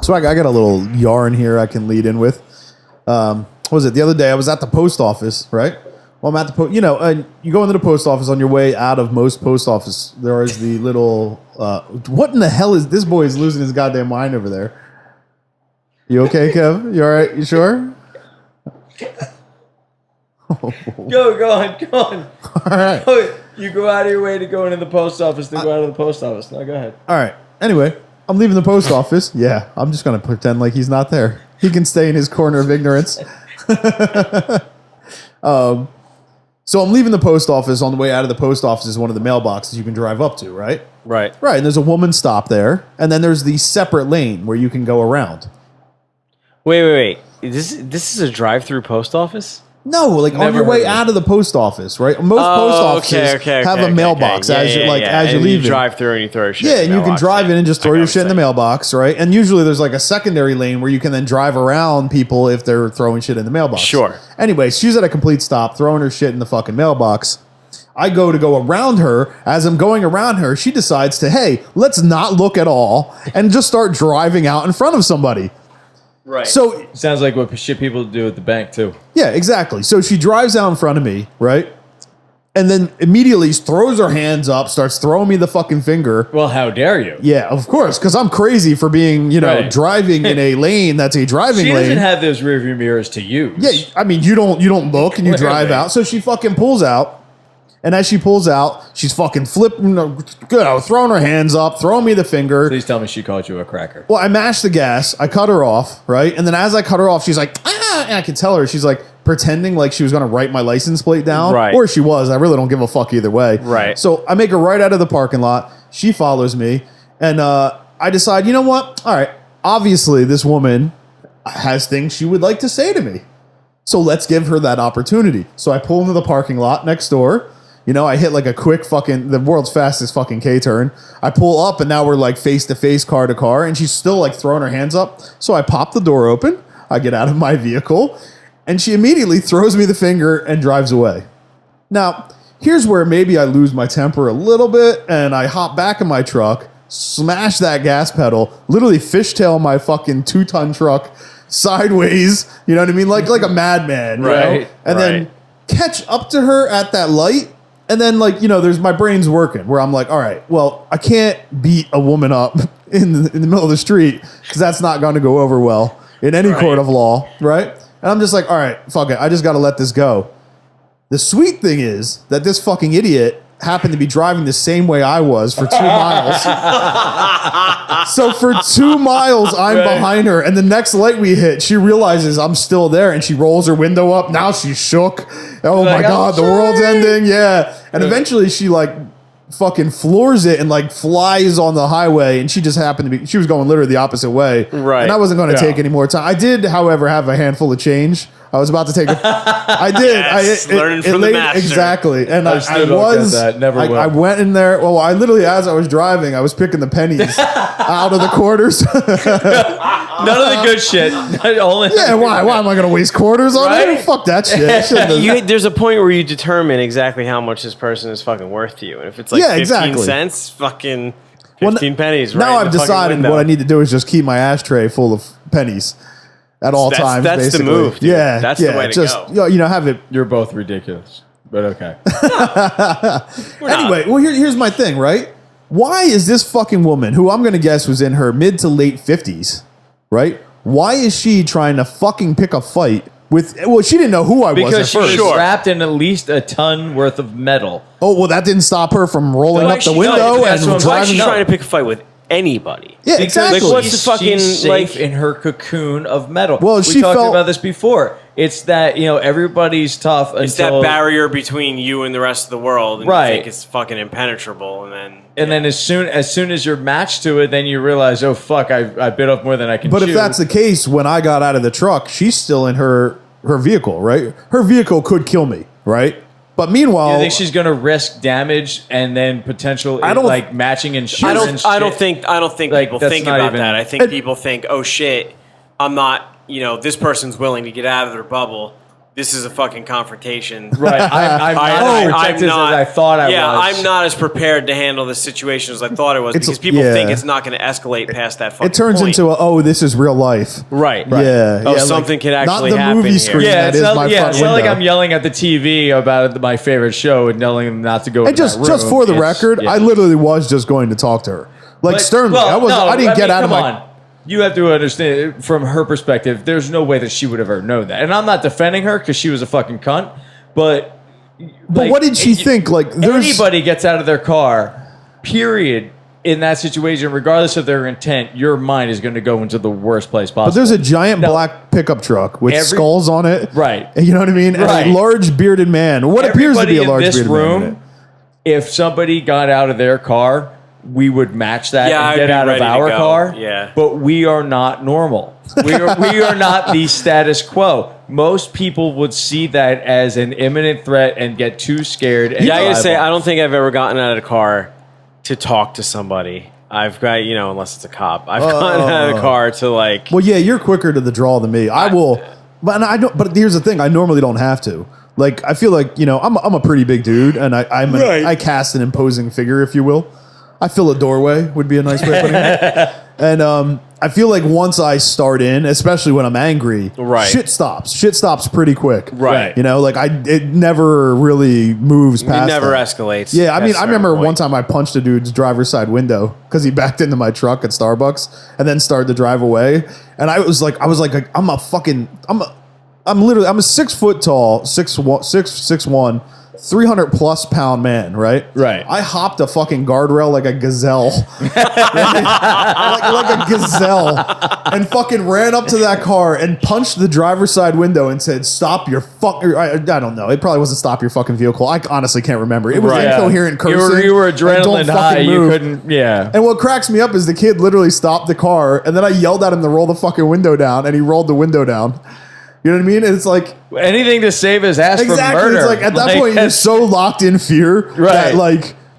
So I got a little yarn here I can lead in with. What was it? The other day I was at the post office, right? Well, I'm at the post. You know, you go into the post office on your way out of most post office. There is the little. What in the hell is this boy is losing his goddamn mind over there? You okay, Kev? You all right? You sure? Go on. All right. You go out of your way to go into the post office, then go out of the post office. No, go ahead. All right. Anyway, I'm leaving the post office. Yeah, I'm just going to pretend like he's not there. He can stay in his corner of ignorance. So I'm leaving the post office. On the way out of the post office is one of the mailboxes you can drive up to, right? Right. Right. And there's a woman stop there. And then there's the separate lane where you can go around. Wait. This is a drive-through post office? No, like on your way out of the post office, right? Most post offices have a mailbox as you're leaving. You drive through and you throw your shit. Yeah, and you can drive in and just throw your shit in the mailbox, right? And usually there's like a secondary lane where you can then drive around people if they're throwing shit in the mailbox. Sure. Anyway, she's at a complete stop, throwing her shit in the fucking mailbox. I go to go around her. As I'm going around her, she decides to, hey, let's not look at all and just start driving out in front of somebody. Right. So sounds like what shit people do at the bank too. Yeah, exactly. So she drives out in front of me, right? And then immediately throws her hands up, starts throwing me the fucking finger. Well, how dare you? Yeah, of course, because I'm crazy for being, driving in a lane that's a driving lane. She doesn't have those rearview mirrors to use. Yeah, I mean, you don't look and you drive out. So she fucking pulls out. And as she pulls out, she's fucking flipping, throwing her hands up, throwing me the finger. Please tell me she called you a cracker. Well, I mashed the gas. I cut her off, right? And then as I cut her off, she's like, ah! And I could tell her, she's like pretending like she was going to write my license plate down. Right. Or she was. I really don't give a fuck either way. Right. So I make her right out of the parking lot. She follows me. And I decide, you know what? All right. Obviously, this woman has things she would like to say to me. So let's give her that opportunity. So I pull into the parking lot next door. I hit like a quick the world's fastest fucking K-turn. I pull up and now we're like face to face, car to car, and she's still like throwing her hands up. So I pop the door open. I get out of my vehicle and she immediately throws me the finger and drives away. Now, here's where maybe I lose my temper a little bit and I hop back in my truck, smash that gas pedal, literally fishtail my fucking 2-ton truck sideways. You know what I mean? Like a madman, right? And then catch up to her at that light. And then, there's my brain's working where I'm like, all right, well, I can't beat a woman up in the middle of the street because that's not going to go over well in any court of law, right? And I'm just like, all right, fuck it. I just got to let this go. The sweet thing is that this fucking idiot happened to be driving the same way I was for 2 miles. So for 2 miles, I'm behind her. And the next light we hit, she realizes I'm still there and she rolls her window up. Now she's shook. Oh my God, the world's ending. Yeah. And eventually she fucking floors it and flies on the highway. And she just happened to be, she was going literally the opposite way. Right. And I wasn't going to take any more time. I did, however, have a handful of change. I was about to take I did. Yes, learning from the master. Exactly. And I don't get that. Never will. I went in there. Well, I literally, as I was driving, I was picking the pennies out of the quarters. None of the good shit. Yeah, why? Why am I going to waste quarters on it? Fuck that shit. There's a point where you determine exactly how much this person is fucking worth to you. And if it's 15 cents, fucking 15 pennies. Now I've decided what I need to do is just keep my ashtray full of pennies. At all times, that's basically. the move, dude. Yeah, that's the way to go. Have it. You're both ridiculous, but okay. Anyway, well, here's my thing, right? Why is this fucking woman, who I'm going to guess was in her mid to late 50s, right? Why is she trying to fucking pick a fight with? Well, she didn't know who I was at because she first. was wrapped in at least a ton worth of metal. Oh, well, that didn't stop her from rolling up the window and why is driving. She trying to pick a fight with anybody? Yeah, exactly. Like, what's the fucking she's safe in her cocoon of metal? Well, we talked about this before. It's that everybody's tough. It's that barrier between you and the rest of the world, and you think it's fucking impenetrable, and then as soon as you're matched to it, then you realize, oh fuck, I bit off more than I can. But chew. if that's the case, when I got out of the truck, she's still in her vehicle, right? Her vehicle could kill me, right? But meanwhile, you think she's going to risk damage and then potential matching insurance? I don't think people think about that. I think people think, oh shit, I'm not. This person's willing to get out of their bubble. this is a fucking confrontation. Right. I'm not as protected as I thought I was. Yeah, I'm not as prepared to handle this situation as I thought it was because people think it's not going to escalate past that fucking It turns point. into this is real life. Right. Yeah. Oh, something could actually not the happen movie here. screen. Yeah, it's not like window. I'm yelling at the TV about my favorite show and telling them not to go. And just for the record, I literally was just going to talk to her, sternly. I didn't get out of my. You have to understand, from her perspective, there's no way that she would have ever known that. And I'm not defending her because she was a fucking cunt, but what did she think? Anybody gets out of their car, period, in that situation, regardless of their intent, your mind is going to go into the worst place possible. But there's a giant black pickup truck with skulls on it. Right. You know what I mean? Right. And a large bearded man. What appears to be a large bearded man. If somebody got out of their car, we would match that and get out of our car. Yeah. But we are not normal. We are not the status quo. Most people would see that as an imminent threat and get too scared. And I gotta say, I don't think I've ever gotten out of the car to talk to somebody. I've got, unless it's a cop, I've gotten out of the car to Well, yeah, you're quicker to the draw than me. I will, but I don't. But here's the thing: I normally don't have to. I feel like I'm a pretty big dude, and I cast an imposing figure, if you will. I fill a doorway would be a nice way of putting it. And I feel like once I start in, especially when I'm angry, shit stops. Shit stops pretty quick. Right. It never really moves past. It never escalates. Yeah, I mean, I remember one time I punched a dude's driver's side window because he backed into my truck at Starbucks and then started to drive away. And I'm a 6 foot tall, 6'1", 300 plus pound man, right? Right. I hopped a fucking guardrail like a gazelle. like a gazelle. And fucking ran up to that car and punched the driver's side window and said, stop your fucking... I don't know. It probably wasn't stop your fucking vehicle. I honestly can't remember. It was incoherent cursing. You were adrenaline high. You couldn't... Yeah. And what cracks me up is the kid literally stopped the car and then I yelled at him to roll the fucking window down and he rolled the window down. You know what I mean? And it's like anything to save his ass from murder. It's like at that point you're so locked in fear that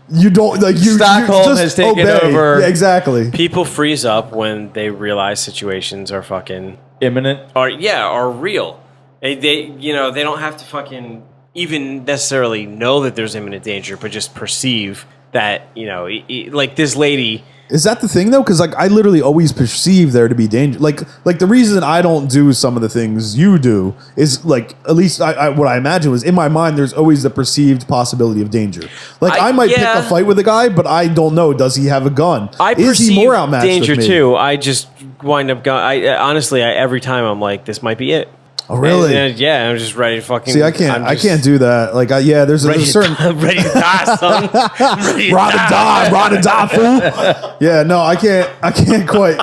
you don't Stockholm just has taken obey. over. Yeah, exactly. People freeze up when they realize situations are fucking imminent or real. They don't have to fucking even necessarily know that there's imminent danger, but just perceive that like this lady. Is that the thing though? Because I literally always perceive there to be danger. Like the reason I don't do some of the things you do is at least what I imagine was in my mind. There's always the perceived possibility of danger. I might pick a fight with a guy, but I don't know. Does he have a gun? Is he more outmatched danger with me? too? I just wind up going. Honestly, every time I'm like, this might be it. Oh really? And I'm just ready to fucking. See, I can't do that. There's a certain ready to die, son. Ride to die, fool. Yeah, no, I can't quite.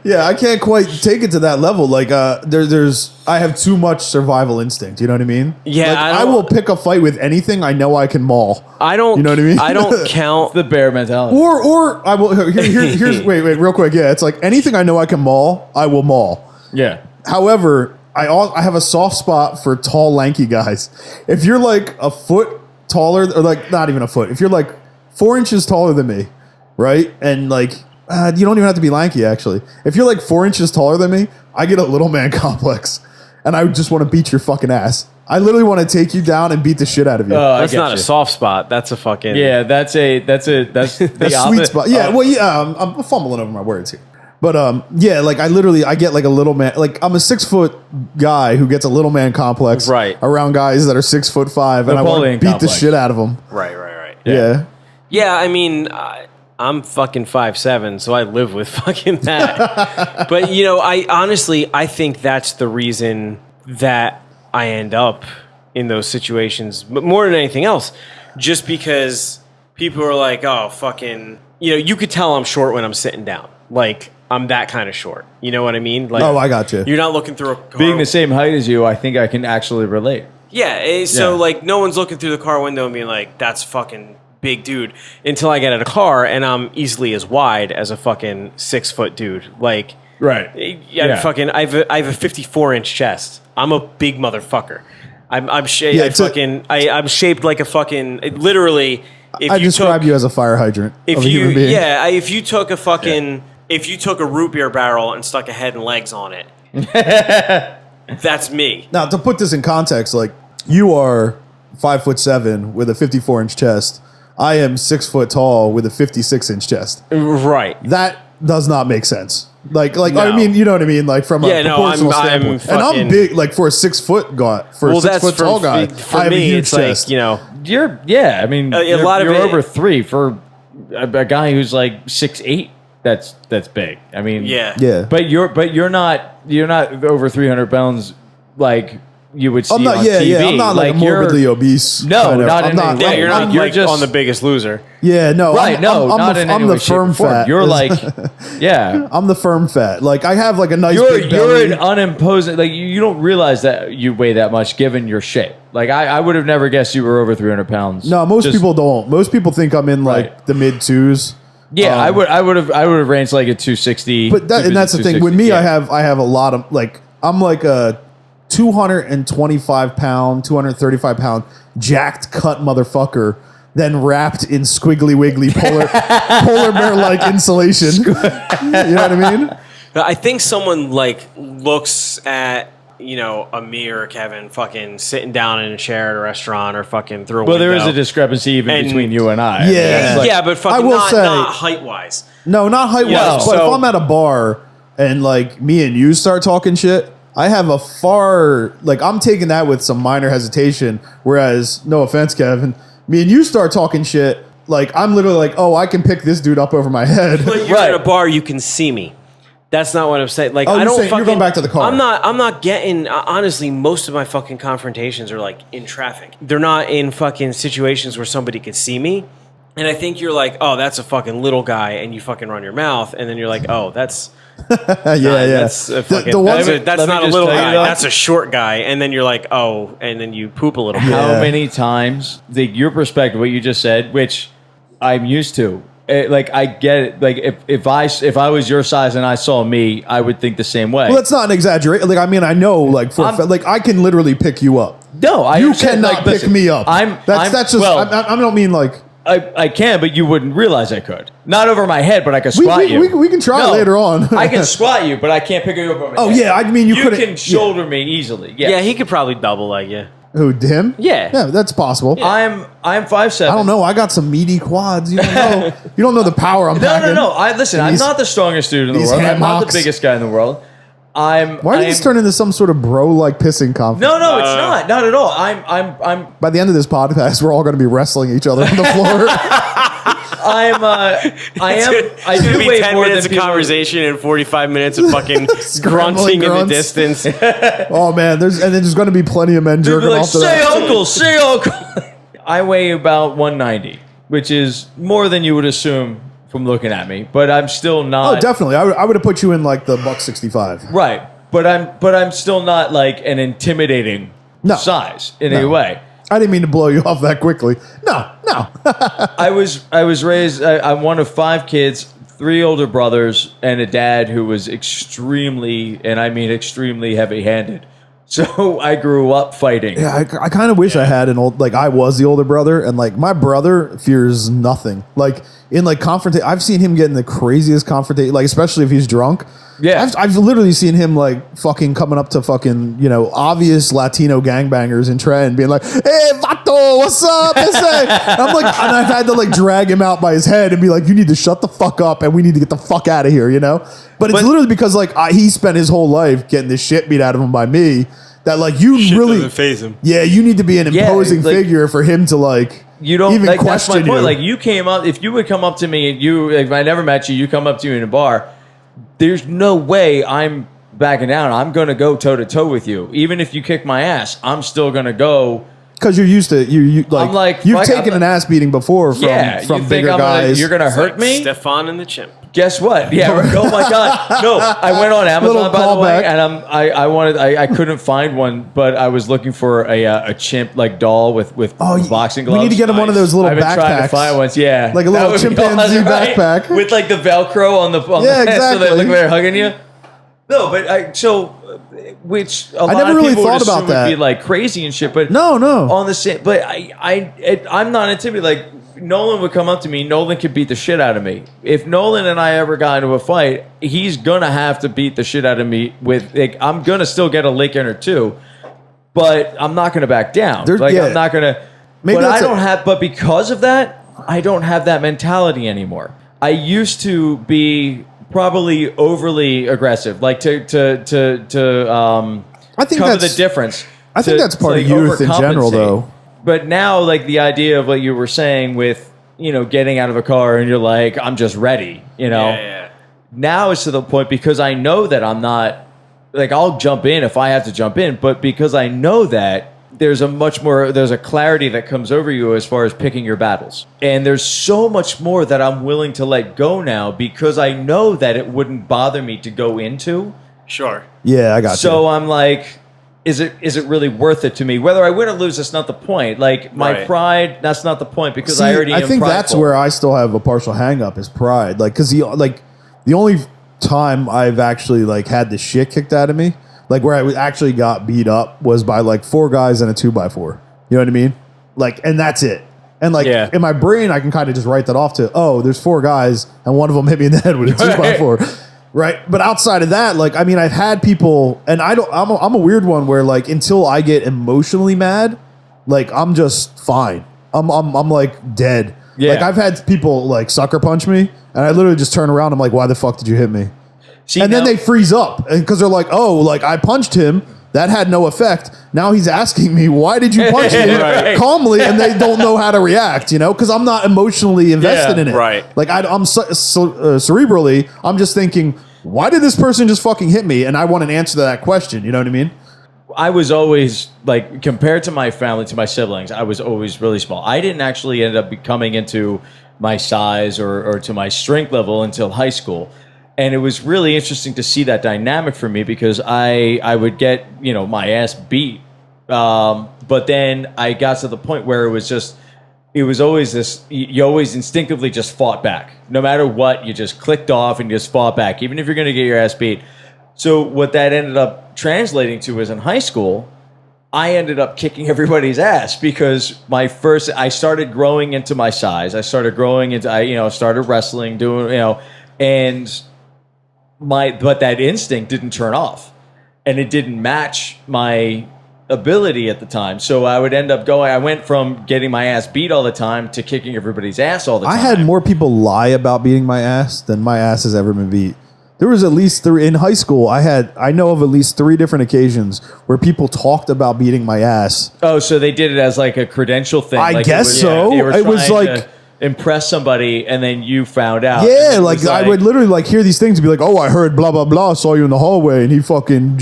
Yeah, I can't quite take it to that level. I have too much survival instinct. You know what I mean? Yeah, I will pick a fight with anything I know I can maul. I don't. You know what I mean? I don't count the bear mentality. Or I will. Here's wait, real quick. Yeah, it's like anything I know I can maul, I will maul. Yeah. However, I have a soft spot for tall, lanky guys. If you're like a foot taller, or not even a foot, if you're like 4 inches taller than me, right? And you don't even have to be lanky, actually. If you're like 4 inches taller than me, I get a little man complex. And I just want to beat your fucking ass. I literally want to take you down and beat the shit out of you. That's not a soft spot. That's a fucking... Yeah, that's the sweet spot. Yeah, I'm fumbling over my words here. But I get like a little man. I'm a 6 foot guy who gets a little man complex around guys that are 6'5", and I want to beat the shit out of them. Right. Yeah. Yeah, I mean, I'm fucking 5'7", so I live with fucking that. But I think that's the reason that I end up in those situations, but more than anything else, just because people are like, oh, fucking, you could tell I'm short when I'm sitting down. I'm that kind of short. You know what I mean? I got you. You're not looking through a car. Being the same height as you, I think I can actually relate. Yeah, so no one's looking through the car window and being like, that's fucking big dude. Until I get in a car and I'm easily as wide as a fucking 6 foot dude. Right. Fucking, I have a 54-inch chest. I'm a big motherfucker. I'm shaped like a fucking, literally. I describe you as a fire hydrant of a human being. Yeah, if you took a root beer barrel and stuck a head and legs on it, That's me. Now, to put this in context, like you are 5'7" with a 54-inch chest. I am 6 foot tall with a 56-inch chest. Right. That does not make sense. Like No. I mean, you know what I mean? Like from a proportional standpoint. And I'm big, like for a 6 foot guy, for a 6 foot tall guy. For I have me, a huge it's chest. like, I mean, a lot of you're it- over 3 for a guy who's like 6'8". That's big. I mean, Yeah. But you're not over 300 pounds like you would see I'm not. on Yeah, TV. yeah. I'm not like morbidly obese. No, kind of. not I'm in any Yeah, way. you're not You're like just on The Biggest Loser. Yeah, no. right. No, I'm not the, in I'm any the way, shape, firm or form. fat. You're like, yeah. I'm the firm fat. Like I have like a nice You're big belly. an unimposing. Like you don't realize that you weigh that much given your shape. Like I would have never guessed you were over 300 pounds. No, most Just- people don't. Most people think I'm in like Right. the mid twos. Yeah, I would have ranged like a 260. But that's the thing. With me, I have a lot of like I'm like a 225 pound, 235 pound jacked cut motherfucker, then wrapped in squiggly wiggly polar bear like insulation. You know what I mean? I think someone like looks at a me or Kevin fucking sitting down in a chair at a restaurant or fucking through a Well, window. there is a discrepancy even And- between you and I. Yeah. Like, Yeah, but fucking I will say- not height wise. No, not height wise. Yeah, but so- if I'm at a bar and like me and you start talking shit, I have a far I'm taking that with some minor hesitation. Whereas, no offense, Kevin, me and you start talking shit, like I'm literally like, oh, I can pick this dude up over my head. But you're Right. at a bar, you can see me. That's not what I'm saying. Like Oh, I you're don't saying- fucking. you're going back to the car. I'm not getting. Honestly, most of my fucking confrontations are like in traffic. They're not in fucking situations where somebody could see me. And I think you're like, oh, that's a fucking little guy, and you fucking run your mouth, and then you're like, oh, that's yeah. that's a fucking, the ones that's, let me not a just little tell you guy. though. That's a short guy, and then you're like, oh, and then you poop a little bit. How Yeah. many times your perspective, what you just said, which I'm used to. I get it. Like if I was your size and I saw me, I would think the same way. Well, that's not an exaggeration. Like, I mean, I know, like, I can literally pick you up. No, I You understand. cannot Like, pick listen, me up. That's just. well, I don't mean like. I can, but you wouldn't realize I could. Not over my head, but I could We- squat we- you. we can try later on. I can squat you, but I can't pick you up over my Oh, head. yeah, I mean, you couldn't- can shoulder me easily. Yes. Yeah, he could probably double leg you. Who, him? Yeah. Yeah, that's possible. I'm 5'7". I don't know. I got some meaty quads. You don't know. You don't know the power I'm No, packing. no. Listen. I'm These- not the strongest dude in the these world. I'm not hammocks. the biggest guy in the world. Why did this turn into some sort of bro-like pissing conference? No, it's not at all. I'm By the end of this podcast, we're all going to be wrestling each other on the floor. I It's do gonna be weigh 10 more minutes than of people. conversation and 45 minutes of fucking grunting in the grunts. distance. Oh man, there's going to be plenty of men They'd be jerking like, off to say that. uncle, say uncle. I weigh about 190, which is more than you would assume from looking at me, but I'm still not. Oh, definitely. I would have put you in like the $165. Right, but I'm still not like an intimidating No. size in any No. way. I didn't mean to blow you off that quickly. No. I was raised. I'm one of 5 kids, 3 older brothers, and a dad who was extremely, and I mean extremely, heavy-handed. So I grew up fighting. Yeah, I kind of wish I had an old, like I was the older brother, and like my brother fears nothing. Like in like confrontation, I've seen him get in the craziest confrontation, like especially if he's drunk. Yeah. I've literally seen him like fucking coming up to fucking, obvious Latino gangbangers in Trent being like, hey, vato, what's up? And I'm like, and I've had to like drag him out by his head and be like, you need to shut the fuck up and we need to get the fuck out of here, But it's literally because like he spent his whole life getting the shit beat out of him by me that like you really doesn't faze him. Yeah, you need to be an Yeah, imposing like- figure for him to like You don't even like that's my question point. you. Like you came up, if you would come up to me and if I never met you, you come up to me in a bar. There's no way I'm backing down. I'm gonna go toe to toe with you, even if you kick my ass. I'm still gonna go. Because you're used to you like, I'm like, you've fuck, taken an ass beating before from Yeah, you think bigger guys. you're gonna hurt me? Stefan and the chimp. Guess what? Yeah. Oh my God. No, I went on Little Amazon by the way, callback. and I couldn't find one, but I was looking for a chimp like doll with boxing gloves. We need to get him one of those little I've been trying to backpacks. find ones. Yeah, Like a little That would be chimpanzee awesome, right? backpack. with like the Velcro on the Yeah, so they exactly. look like they're hugging you. No, but which a lot never of really people thought would about assume that. would be like crazy and shit, but No. on the same. But I'm not intimidated. Like Nolan would come up to me, Nolan could beat the shit out of me. If Nolan and I ever got into a fight, he's gonna have to beat the shit out of me with. Like, I'm gonna still get a lick in or two, but I'm not gonna back down. I'm not gonna. But I don't have. But because of that, I don't have that mentality anymore. I used to be probably overly aggressive, like to I think cover that's the difference. I think that's part of youth in general, though. But now, like the idea of what you were saying with, getting out of a car and you're like, I'm just ready, Yeah. Now it's to the point because I know that I'm not, like, I'll jump in if I have to jump in, but because I know that there's a clarity that comes over you as far as picking your battles. And there's so much more that I'm willing to let go now because I know that it wouldn't bother me to go into. Sure. Yeah, I got you. So I'm like, is it really worth it to me? Whether I win or lose, that's not the point. Like, my pride, that's not the point because I already am I think prideful. that's where I still have a partial hang up is pride. Like, because the only time I've actually, like, had the shit kicked out of me, like, where I actually got beat up was by, like, 4 guys and a 2x4. You know what I mean? Like, and that's it. And, like, in my brain, I can kind of just write that off to, oh, there's 4 guys and one of them hit me in the head with a 2x4. Right. But outside of that, like, I mean, I've had people, and I'm a weird one where, like, until I get emotionally mad, like, I'm just fine. I'm like dead. Yeah. Like, I've had people like sucker punch me and I literally just turn around. I'm like, why the fuck did you hit me? And then they freeze up because they're like, oh, like, I punched him. That had no effect. Now he's asking me, why did you punch me calmly? And they don't know how to react, because I'm not emotionally invested in it. Right. Like, I'm cerebrally, I'm just thinking, why did this person just fucking hit me? And I want an answer to that question. You know what I mean? I was always, like, compared to my family, to my siblings, I was always really small. I didn't actually end up coming into my size or to my strength level until high school. And it was really interesting to see that dynamic for me because I would get, my ass beat. But then I got to the point where it was always this, you always instinctively just fought back. No matter what, you just clicked off and you just fought back, even if you're going to get your ass beat. So what that ended up translating to is in high school, I ended up kicking everybody's ass because I started growing into my size. I started growing into, I started wrestling, doing, and but that instinct didn't turn off and it didn't match my ability at the time. So I would end up I went from getting my ass beat all the time to kicking everybody's ass all the time. I had more people lie about beating my ass than my ass has ever been beat. There was at least 3 in high school. I know of at least 3 different occasions where people talked about beating my ass. Oh, so they did it as like a credential thing. I guess so. They were it was trying like to impress somebody, and then you found out. Yeah, like I would literally like hear these things and be like, "Oh, I heard blah blah blah, saw you in the hallway, and he fucking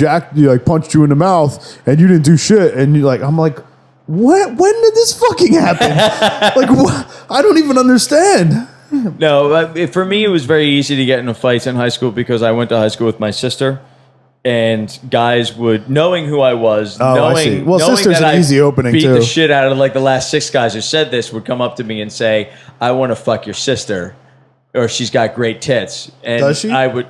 punched you in the mouth, and you didn't do shit." And you I'm like, what? When did this fucking happen? Like, what? I don't even understand. No, for me, it was very easy to get into fights in high school because I went to high school with my sister. And guys would, knowing who I was, knowing sister's that an easy opening beat too. the shit out of like the last 6 guys who said this would come up to me and say, "I want to fuck your sister," or "She's got great tits." And does she? I would,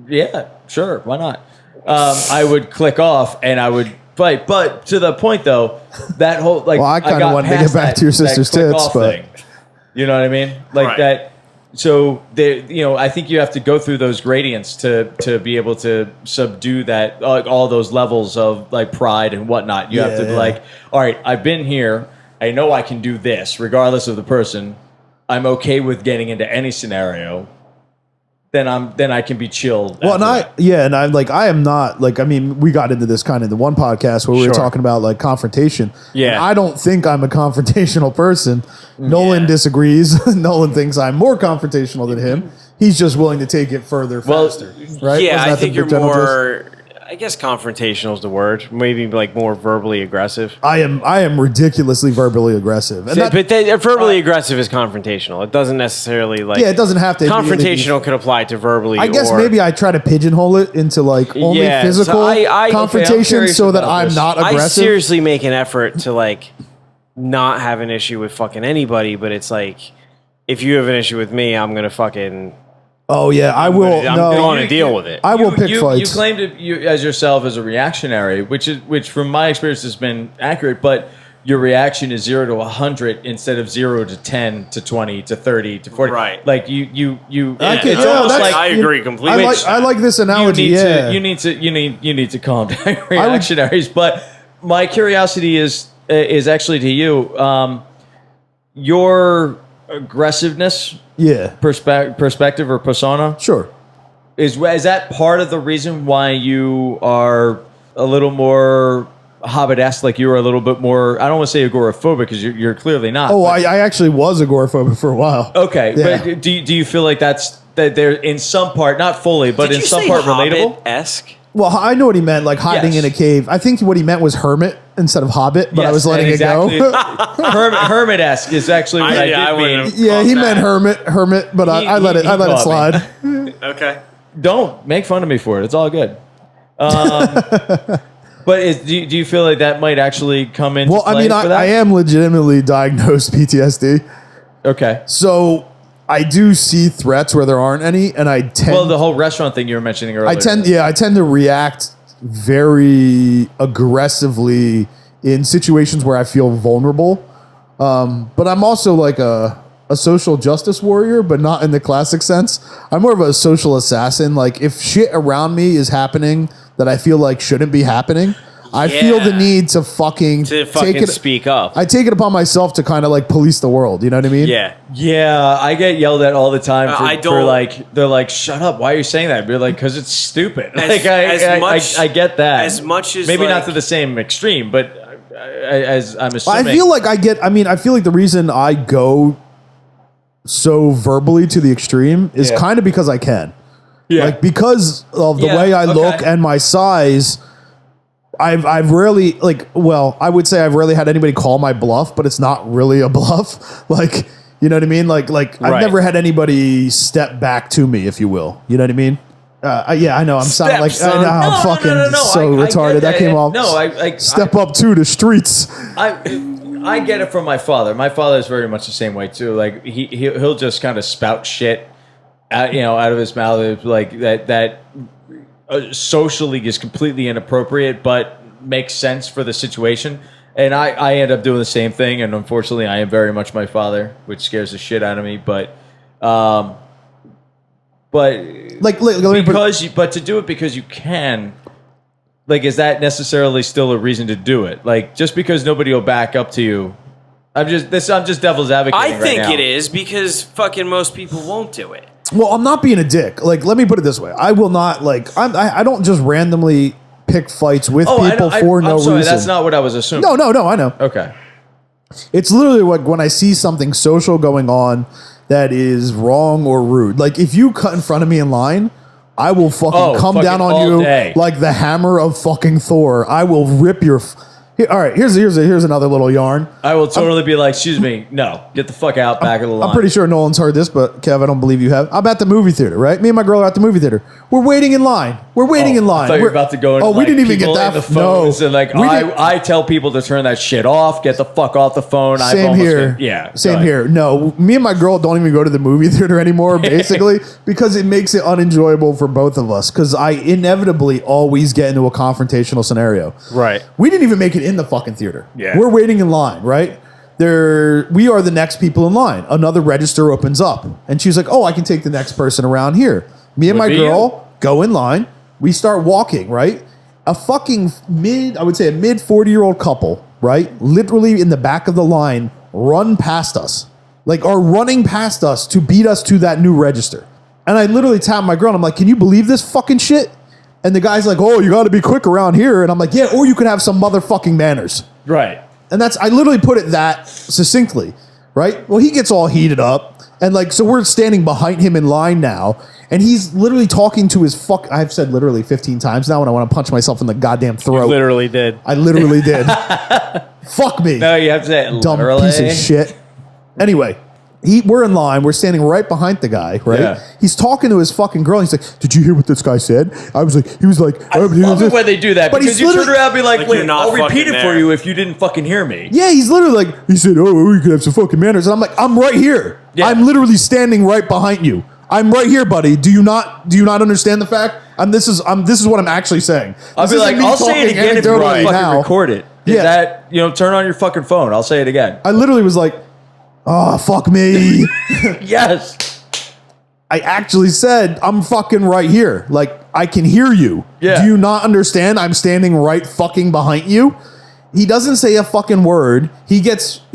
yeah, sure, why not? I would click off and I would fight, but to the point though, that whole like, well, I kind of wanted to get back to your sister's tits, but thing. You know what I mean? Like that. So I think you have to go through those gradients to be able to subdue that, like, all those levels of like pride and whatnot. You have to be like, all right, I've been here. I know I can do this regardless of the person. I'm okay with getting into any scenario. Then I can be chilled. Well, and I am not like, I mean, we got into this kind of in the one podcast where we were talking about like confrontation. Yeah. And I don't think I'm a confrontational person. Nolan disagrees. Nolan thinks I'm more confrontational than him. He's just willing to take it further faster. Right? Yeah, Wasn't that I think the you're general more, I guess confrontational is the word. Maybe like more verbally aggressive. I am ridiculously verbally aggressive. And verbally aggressive is confrontational. It doesn't necessarily like. Yeah, it doesn't have to. Confrontational could apply to verbally. I guess maybe I try to pigeonhole it into like only physical confrontation so that I'm not aggressive. I seriously make an effort to like not have an issue with fucking anybody, but it's like if you have an issue with me, I'm gonna fucking. Oh yeah, I will. I'm going to deal with it. I will pick fights. You claimed as yourself as a reactionary, which from my experience has been accurate. But your reaction is 0 to 100 instead of 0 to 10 to 20 to 30 to 40. Right. Like you. It's almost like I agree completely. I like this analogy. You need to calm down your reactionaries. But my curiosity is actually to you. Your aggressiveness, perspective or persona, sure. Is that part of the reason why you are a little more Hobbit-esque, like you were a little bit more, I don't want to say agoraphobic because you're clearly not. Oh, I actually was agoraphobic for a while. Okay, Yeah. but do you feel like that they're in some part, not fully, but in some part relatable? Hobbit-esque? Well, I know what he meant, like hiding Yes. in a cave. I think what he meant was hermit instead of hobbit, but I was letting it go. Hermit-esque is actually what I did mean. Yeah, he meant hermit, but I let it slide. Okay. Don't make fun of me for it. It's all good. But do you feel like that might actually come into Well, I play mean, for that? I am legitimately diagnosed PTSD. Okay. So I do see threats where there aren't any, and I tend. Well, the whole restaurant thing you were mentioning earlier. I tend to react very aggressively in situations where I feel vulnerable. But I'm also like a social justice warrior, but not in the classic sense. I'm more of a social assassin. Like if shit around me is happening that I feel like shouldn't be happening, I feel the need to fucking speak up. I take it upon myself to kind of like police the world. You know what I mean? Yeah. Yeah, I get yelled at all the time I for don't- like they're like, shut up, why are you saying that? You're like, because it's stupid. Like I get that. As much as maybe like, not to the same extreme, but as I'm assuming, I feel like I feel like the reason I go so verbally to the extreme is kind of because I can. Yeah. Like because of the way I look and my size, I've rarely I would say I've rarely had anybody call my bluff, but it's not really a bluff. Like, you know what I mean? Like I've never had anybody step back to me, if you will. You know what I mean? I know I'm sounding like I know how I'm fucking so retarded. That came off. No, I step up to the streets. I get it from my father. My father is very much the same way too. Like he'll just kind of spout shit out of his mouth, like that socially is completely inappropriate, but makes sense for the situation. And I end up doing the same thing. And unfortunately, I am very much my father, which scares the shit out of me. But to do it because you can. Like, is that necessarily still a reason to do it? Like, just because nobody will back up to you, I'm just devil's advocate. I think it is because fucking most people won't do it. Well, I'm not being a dick. Like, let me put it this way: I will not I don't just randomly pick fights with people for no reason. That's not what I was assuming. No, I know. Okay. It's literally like when I see something social going on that is wrong or rude. Like, if you cut in front of me in line, I will come down on you like the hammer of fucking Thor. I will rip your. All right, here's another little yarn. I will totally be like, excuse me, no, get the fuck out, back of the line. I'm pretty sure Nolan's heard this, but Kev, I don't believe you have. I'm at the movie theater, right? Me and my girl are at the movie theater. We're waiting in line. I thought you were about to go into we didn't even get that. The phones and I tell people to turn that shit off, get the fuck off the phone. Same here. Same here. No, me and my girl don't even go to the movie theater anymore, basically, because it makes it unenjoyable for both of us. Because I inevitably always get into a confrontational scenario. Right. We didn't even make it in the fucking theater. Yeah. We're waiting in line, right? We are the next people in line. Another register opens up, and she's like, "Oh, I can take the next person around here." Me and my girl go in line. We start walking, right? A fucking mid 40-year-old couple, right? Literally in the back of the line, run past us, are running past us to beat us to that new register. And I literally tap my girl, and I'm like, "Can you believe this fucking shit?" And the guy's like, "Oh, you got to be quick around here." And I'm like, "Yeah, or you could have some motherfucking manners." Right. And I literally put it that succinctly, right? Well, he gets all heated up. And so we're standing behind him in line now. And he's literally talking to his I've said literally 15 times now, and I want to punch myself in the goddamn throat. You literally did. I literally did. Fuck me. No, you have to say it dumb literally. Piece of shit. Anyway. We're in line. We're standing right behind the guy, right? Yeah. He's talking to his fucking girl. He's like, "Did you hear what this guy said?" I was like, I love it when they do that, But because he's you turn literally- around and be like, wait, you're not I'll repeat fucking it for there. you if you didn't fucking hear me. Yeah, he's literally like, he said, "Oh, you could have some fucking manners." And I'm like, "I'm right here. Yeah. I'm literally standing right behind you. I'm right here, buddy. Do you not understand the fact? This is what I'm actually saying." I'll This be isn't like, me I'll say it talking again if you want anecdotally to fucking now. record it. Is Yeah. that, turn on your fucking phone. I'll say it again. I literally was like, oh, fuck me. Yes. I actually said, I'm fucking right here. Like, I can hear you. Yeah. Do you not understand? I'm standing right fucking behind you. He doesn't say a fucking word. He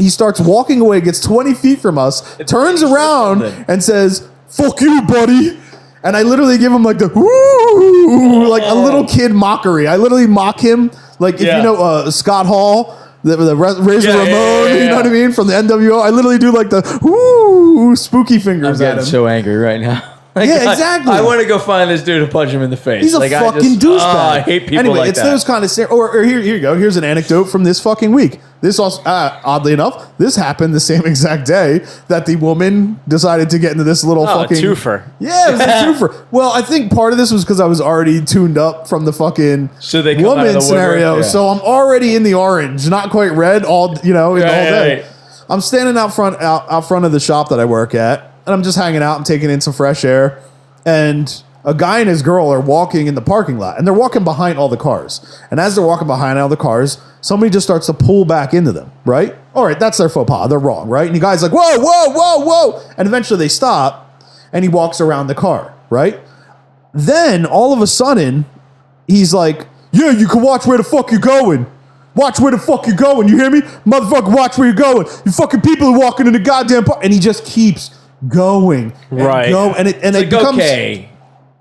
starts walking away, gets 20 feet from us, turns around and says, fuck you, buddy. And I literally give him like the woo, like a little kid mockery. I literally mock him. Like if you know Scott Hall, the Razor Ramon, you know what I mean? From the NWO. I literally do like the woo, spooky fingers I'm at getting him. so angry right now. Yeah, exactly. I want to go find this dude and punch him in the face. He's a fucking douchebag. I hate people anyway, like it's that. those kind of or here you go. Here's an anecdote from this fucking week. This also, oddly enough, this happened the same exact day that the woman decided to get into this little fucking a twofer. Yeah, it was a twofer. Well, I think part of this was because I was already tuned up from the fucking So they come out of woman the scenario. woodwork, yeah. So I'm already in the orange, not quite red. All in the whole day. right. I'm standing out front of the shop that I work at, and I'm just hanging out. I'm taking in some fresh air. And a guy and his girl are walking in the parking lot, and they're walking behind all the cars. And as they're walking behind all the cars, somebody just starts to pull back into them, right? All right, that's their faux pas. They're wrong, right? And the guy's like, whoa, whoa, whoa, whoa. And eventually they stop, and he walks around the car, right? Then all of a sudden, he's like, yeah, you can watch where the fuck you're going. Watch where the fuck you're going. You hear me? Motherfucker, watch where you're going. You fucking people are walking in the goddamn park. And he just keeps going and Right. go, and it Like, becomes okay.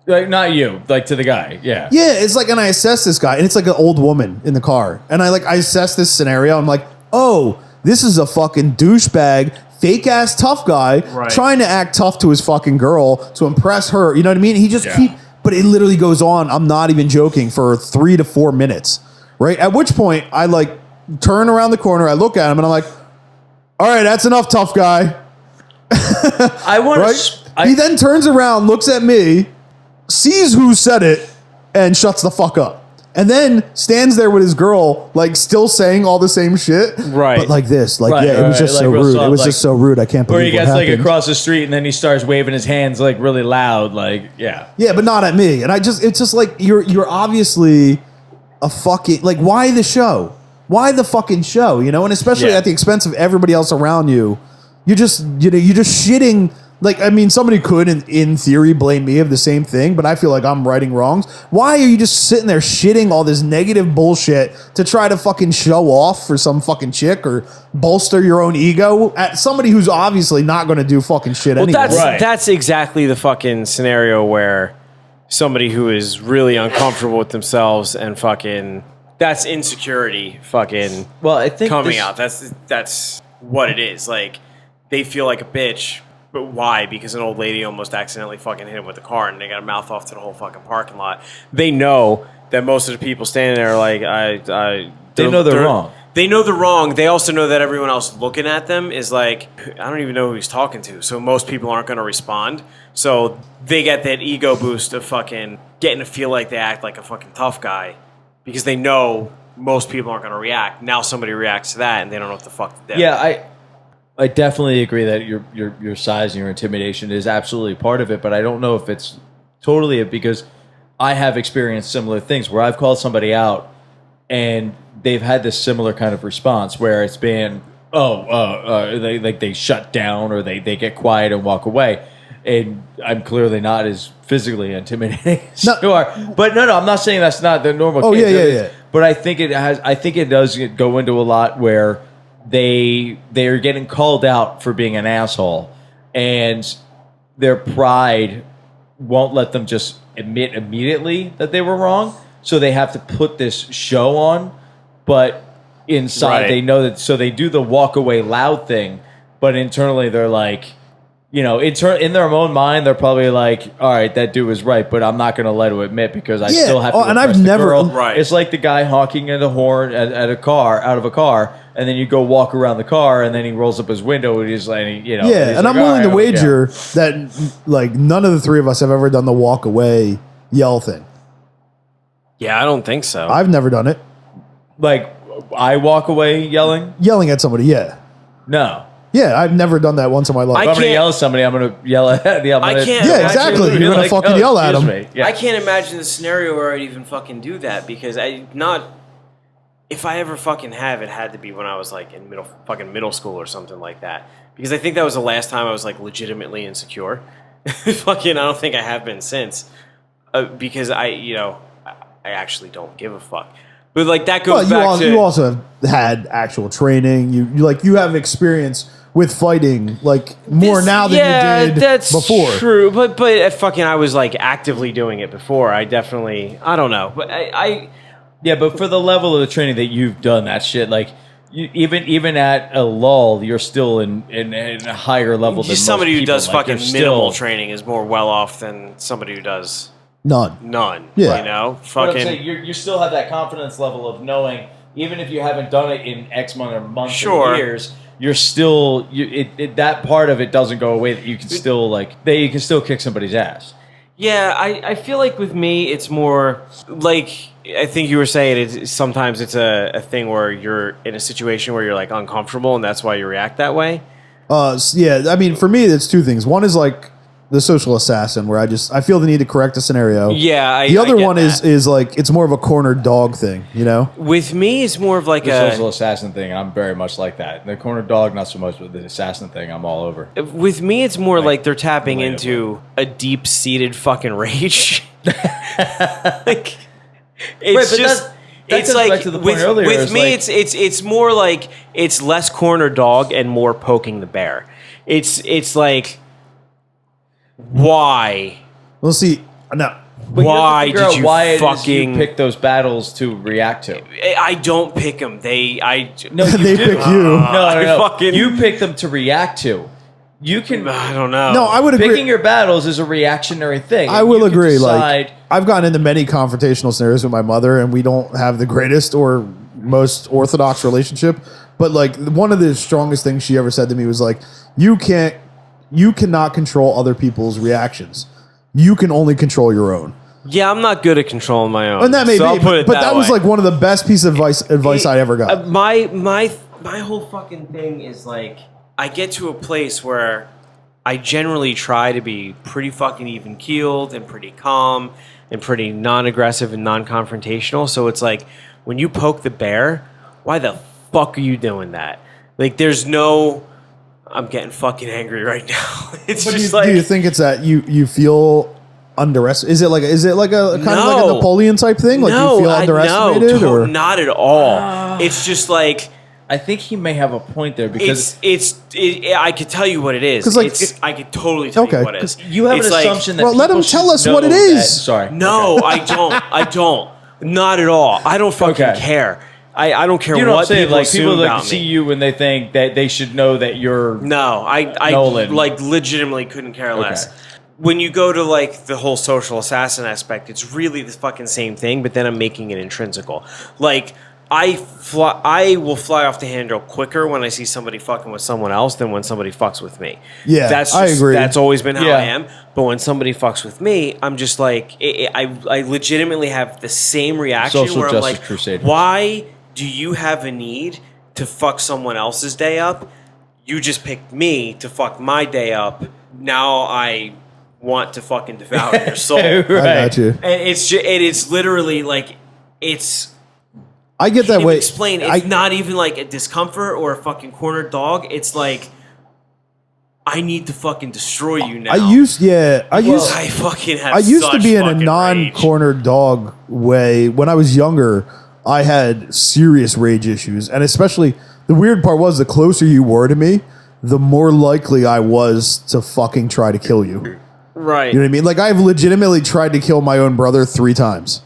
Like, not you. Like, to the guy. Yeah. yeah. It's like, and I assess this guy, and it's like an old woman in the car, and I assess this scenario. I'm like, oh, this is a fucking douchebag, fake ass tough guy trying to act tough to his fucking girl to impress her. You know what I mean? He just but it literally goes on. I'm not even joking for 3 to 4 minutes. Right. At which point I like turn around the corner, I look at him, and I'm like, all right, that's enough, tough guy. I want Right? He then turns around, looks at me, sees who said it, and shuts the fuck up. And then stands there with his girl, like still saying all the same shit. Right. But like this. Like, Right, yeah, it was just like so real rude. soft, It was like- just so rude. I can't Or believe he what gets like happened. across the street and then he starts waving his hands like really loud. Like, yeah. Yeah, but not at me. And it's just like, you're obviously a fucking, like, why the show? Why the fucking show? You know, and especially Yeah. at the expense of everybody else around you. You're just shitting. Like, I mean, somebody could, in theory, blame me of the same thing, but I feel like I'm righting wrongs. Why are you just sitting there shitting all this negative bullshit to try to fucking show off for some fucking chick or bolster your own ego at somebody who's obviously not going to do fucking shit anyway? That's exactly the fucking scenario where somebody who is really uncomfortable with themselves and fucking that's insecurity fucking Well, I think coming out. That's what it is. Like they feel like a bitch, but why? Because an old lady almost accidentally fucking hit him with a car and they got a mouth off to the whole fucking parking lot. They know that most of the people standing there are like They know they're wrong. They know they're wrong. They also know that everyone else looking at them is like, I don't even know who he's talking to. So most people aren't going to respond. So they get that ego boost of fucking getting to feel like they act like a fucking tough guy because they know most people aren't going to react. Now somebody reacts to that and they don't know what the fuck to do. Yeah, I definitely agree that your size and your intimidation is absolutely part of it, but I don't know if it's totally it because I have experienced similar things where I've called somebody out and they've had this similar kind of response where it's been, they shut down or they get quiet and walk away. And I'm clearly not as physically intimidating as you are. But no, I'm not saying that's not the normal case. Yeah. But I think it does go into a lot where they are getting called out for being an asshole, and their pride won't let them just admit immediately that they were wrong. So they have to put this show on, but inside they know that. So they do the walk away loud thing, but internally they're like, in their own mind, they're probably like, all right, that dude was right, but I'm not going to let him admit because I still have to. And I've impress the never. girl. Right. It's like the guy honking at a horn out of a car, and then you go walk around the car, and then he rolls up his window, and he's like, Yeah, he's and like, I'm willing to "All right, wager that like none of the three of us have ever done the walk away yell thing. Yeah, I don't think so. I've never done it. Like I walk away yelling. Yelling at somebody, yeah. No. Yeah, I've never done that once in my life. I If I'm going to can't- yell at somebody, I'm going to yell at them. I can't Yeah, imagine- exactly. You're gonna fucking yell at excuse them. me. Yeah. I can't imagine the scenario where I'd even fucking do that because if I ever fucking have, it had to be when I was like in middle school or something like that. Because I think that was the last time I was like legitimately insecure. Fucking, I don't think I have been since. Because I actually don't give a fuck. But like that goes back to you also have had actual training. You have experience with fighting like more now than you did that's before. True, but fucking, I was like actively doing it before. I don't know, but I Yeah, but for the level of the training that you've done, that shit, like even at a lull, you're still in a higher level than somebody most who people. does Like, fucking minimal training is more well off than somebody who does none. Yeah. You know, But I'm fucking. saying you still have that confidence level of knowing, even if you haven't done it in X amount of months or years, you're still that part of it doesn't go away. That you can still you can still kick somebody's ass. Yeah, I feel like with me, it's more like, I think you were saying, sometimes it's a thing where you're in a situation where you're like uncomfortable, and that's why you react that way. Yeah, I mean, for me, it's two things. One is like the social assassin, where I feel the need to correct a scenario. Yeah, the other I get one that. is like it's more of a cornered dog thing, you know. With me, it's more of like The social assassin thing, I'm very much like that. The corner dog, not so much, but the assassin thing, I'm all over. With me, it's more like they're tapping into a deep-seated fucking rage. Like, it's but just. that It's goes like back to the point earlier, with is me, like- it's more like it's less corner dog and more poking the bear. It's like, why? We'll see. No, But Why you have to figure did out you why it is fucking- you pick those battles to react to? I don't pick them. No, you they do. pick you. No. fucking- You pick them to react to. You can. I don't know. No, I would agree. Picking your battles is a reactionary thing. I will You can agree. decide- Like I've gotten into many confrontational scenarios with my mother, and we don't have the greatest or most orthodox relationship. But like one of the strongest things she ever said to me was like, you cannot control other people's reactions. You can only control your own. Yeah, I'm not good at controlling my own. And that may so I'll be, put it but that was way. like one of the best pieces of advice I ever got. My whole fucking thing is like, I get to a place where I generally try to be pretty fucking even keeled and pretty calm and pretty non-aggressive and non-confrontational. So it's like, when you poke the bear, why the fuck are you doing that? Like, there's no, I'm getting fucking angry right now. It's But just do you think it's that you feel underestimated? Is it like a kind of like a Napoleon type thing? Like you feel underestimated, or not at all. It's just like, I think he may have a point there because I could tell you what it is. 'Cause, like, I could totally tell okay, you what it is. you have It's an like, assumption that well, let people him tell should us what know it that- is. Sorry. No, I don't. I don't. Not at all. I don't fucking Okay. care. I don't care You know what I'm what saying? people Like assume people like about see me. you and they think that they should know that you're. No, I Nolan. like legitimately couldn't care less. Okay. When you go to like the whole social assassin aspect, it's really the fucking same thing, but then I'm making it intrinsical. Like I will fly off the handle quicker when I see somebody fucking with someone else than when somebody fucks with me. Yeah, that's I agree. That's always been how Yeah. I am. But when somebody fucks with me, I'm just like I legitimately have the same reaction Social where I'm justice like, crusaders. why do you have a need to fuck someone else's day up? You just picked me to fuck my day up. Now I want to fucking devour your soul. I got you. And it's literally like, it's, I get that can't even way. explain. It's not even like a discomfort or a fucking cornered dog. It's like, I need to fucking destroy you now. I used fucking have I used to such be in a fucking rage. non-cornered dog way. When I was younger, I had serious rage issues. And especially, the weird part was the closer you were to me, the more likely I was to fucking try to kill you. Right. You know what I mean? Like, I've legitimately tried to kill my own brother 3 times.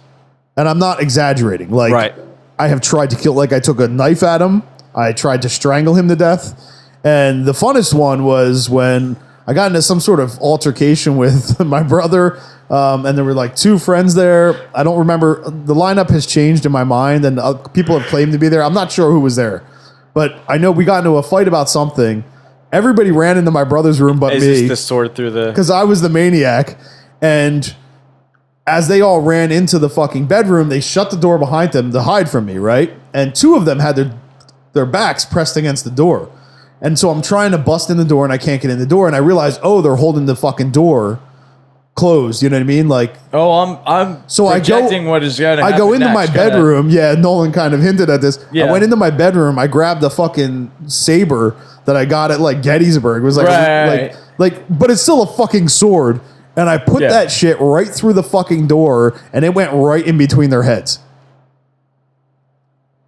And I'm not exaggerating. Like, Right. I have tried to kill, like, I took a knife at him. I tried to strangle him to death. And the funnest one was when I got into some sort of altercation with my brother. And there were like 2 friends there. I don't remember. The lineup has changed in my mind, and people have claimed to be there. I'm not sure who was there. But I know we got into a fight about something. Everybody ran into my brother's room but Is me. this the sword through the... Because I was the maniac. And as they all ran into the fucking bedroom, they shut the door behind them to hide from me, right? And 2 of them had their backs pressed against the door. And so I'm trying to bust in the door, and I can't get in the door. And I realize, oh, they're holding the fucking door closed. You know what I mean? Like, I'm so projecting what is going to happen. I go into my next. bedroom. Yeah, Nolan kind of hinted at this. Yeah. I went into my bedroom. I grabbed the fucking saber that I got at like Gettysburg. It was like, Right. but it's still a fucking sword. And I put that shit right through the fucking door, and it went right in between their heads.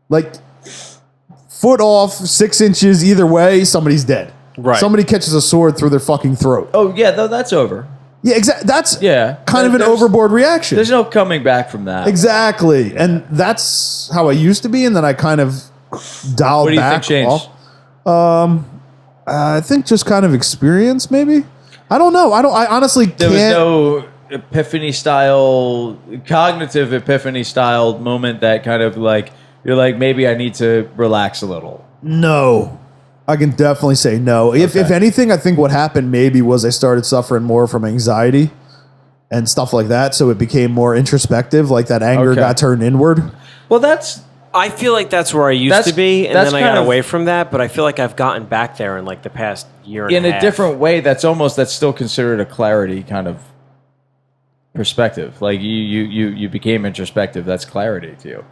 Like, foot off, 6 inches either way, somebody's dead. Right. Somebody catches a sword through their fucking throat. Oh yeah, that's over. Yeah, exactly. That's kind of an There's- overboard reaction. There's no coming back from that. Exactly. And that's how I used to be, and then I kind of dialed What do you back think changed? off. I think just kind of experience, maybe. I don't know. I honestly There can't. was no cognitive epiphany style moment that kind of like, you're like, maybe I need to relax a little. No. I can definitely say no. If anything, I think what happened maybe was I started suffering more from anxiety and stuff like that, so it became more introspective, like that anger got turned inward. Well, I feel like that's where I used That's- to be, and that's then I got kind of- away from that. But I feel like I've gotten back there in like the past year and in a a half. different way. That's still considered a clarity kind of perspective. Like you became introspective. That's clarity to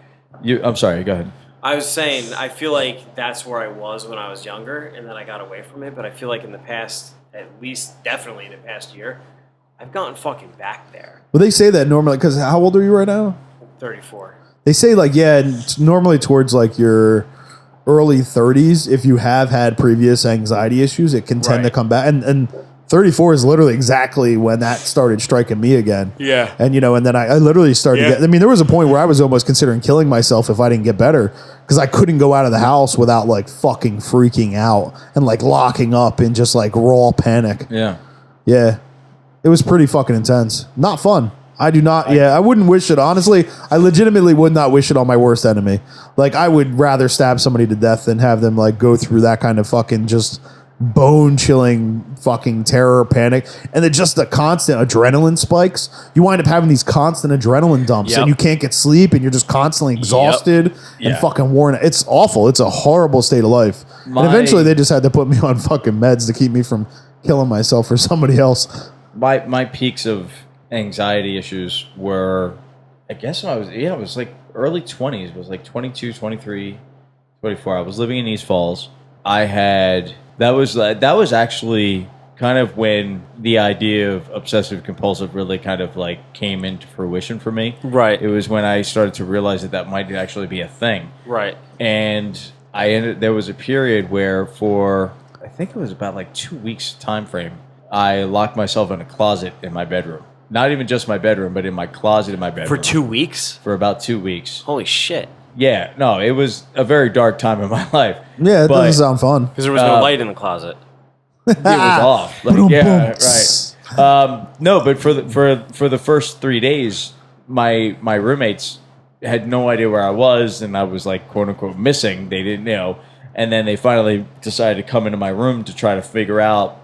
you. I'm sorry. Go ahead. I was saying, I feel like that's where I was when I was younger, and then I got away from it. But I feel like in the past, at least definitely in the past year, I've gotten fucking back there. Well, they say that normally, because how old are you right now? 34. They say like, it's normally towards like your early 30s, if you have had previous anxiety issues, it can tend to Right. come back. And 34 is literally exactly when that started striking me again. Yeah. And, and then I literally started to get, there was a point where I was almost considering killing myself if I didn't get better, because I couldn't go out of the house without like fucking freaking out and like locking up in just like raw panic. Yeah. Yeah. It was pretty fucking intense. Not fun. I do not. I wouldn't wish it. Honestly, I legitimately would not wish it on my worst enemy. Like, I would rather stab somebody to death than have them like go through that kind of fucking just bone chilling fucking terror, panic, and then just the constant adrenaline spikes. You wind up having these constant adrenaline dumps, and you can't get sleep, and you're just constantly exhausted and fucking worn. It's awful. It's a horrible state of life. And eventually, they just had to put me on fucking meds to keep me from killing myself or somebody else. My peaks of anxiety issues were, I guess when it was like early 20s. It was like 22, 23, 24. I was living in East Falls. That was actually kind of when the idea of obsessive compulsive really kind of like came into fruition for me. Right. It was when I started to realize that might actually be a thing. Right. And there was a period where for, I think it was about like 2 weeks time frame, I locked myself in a closet in my bedroom. Not even just my bedroom, but in my closet in my bedroom. For 2 weeks? For about 2 weeks. Holy shit. Yeah, no, it was a very dark time in my life. Yeah, it doesn't sound fun. Because there was no light in the closet. It was off. Like, yeah, right. No, but for the first 3 days, my roommates had no idea where I was, and I was like, quote unquote, missing. They didn't know. And then they finally decided to come into my room to try to figure out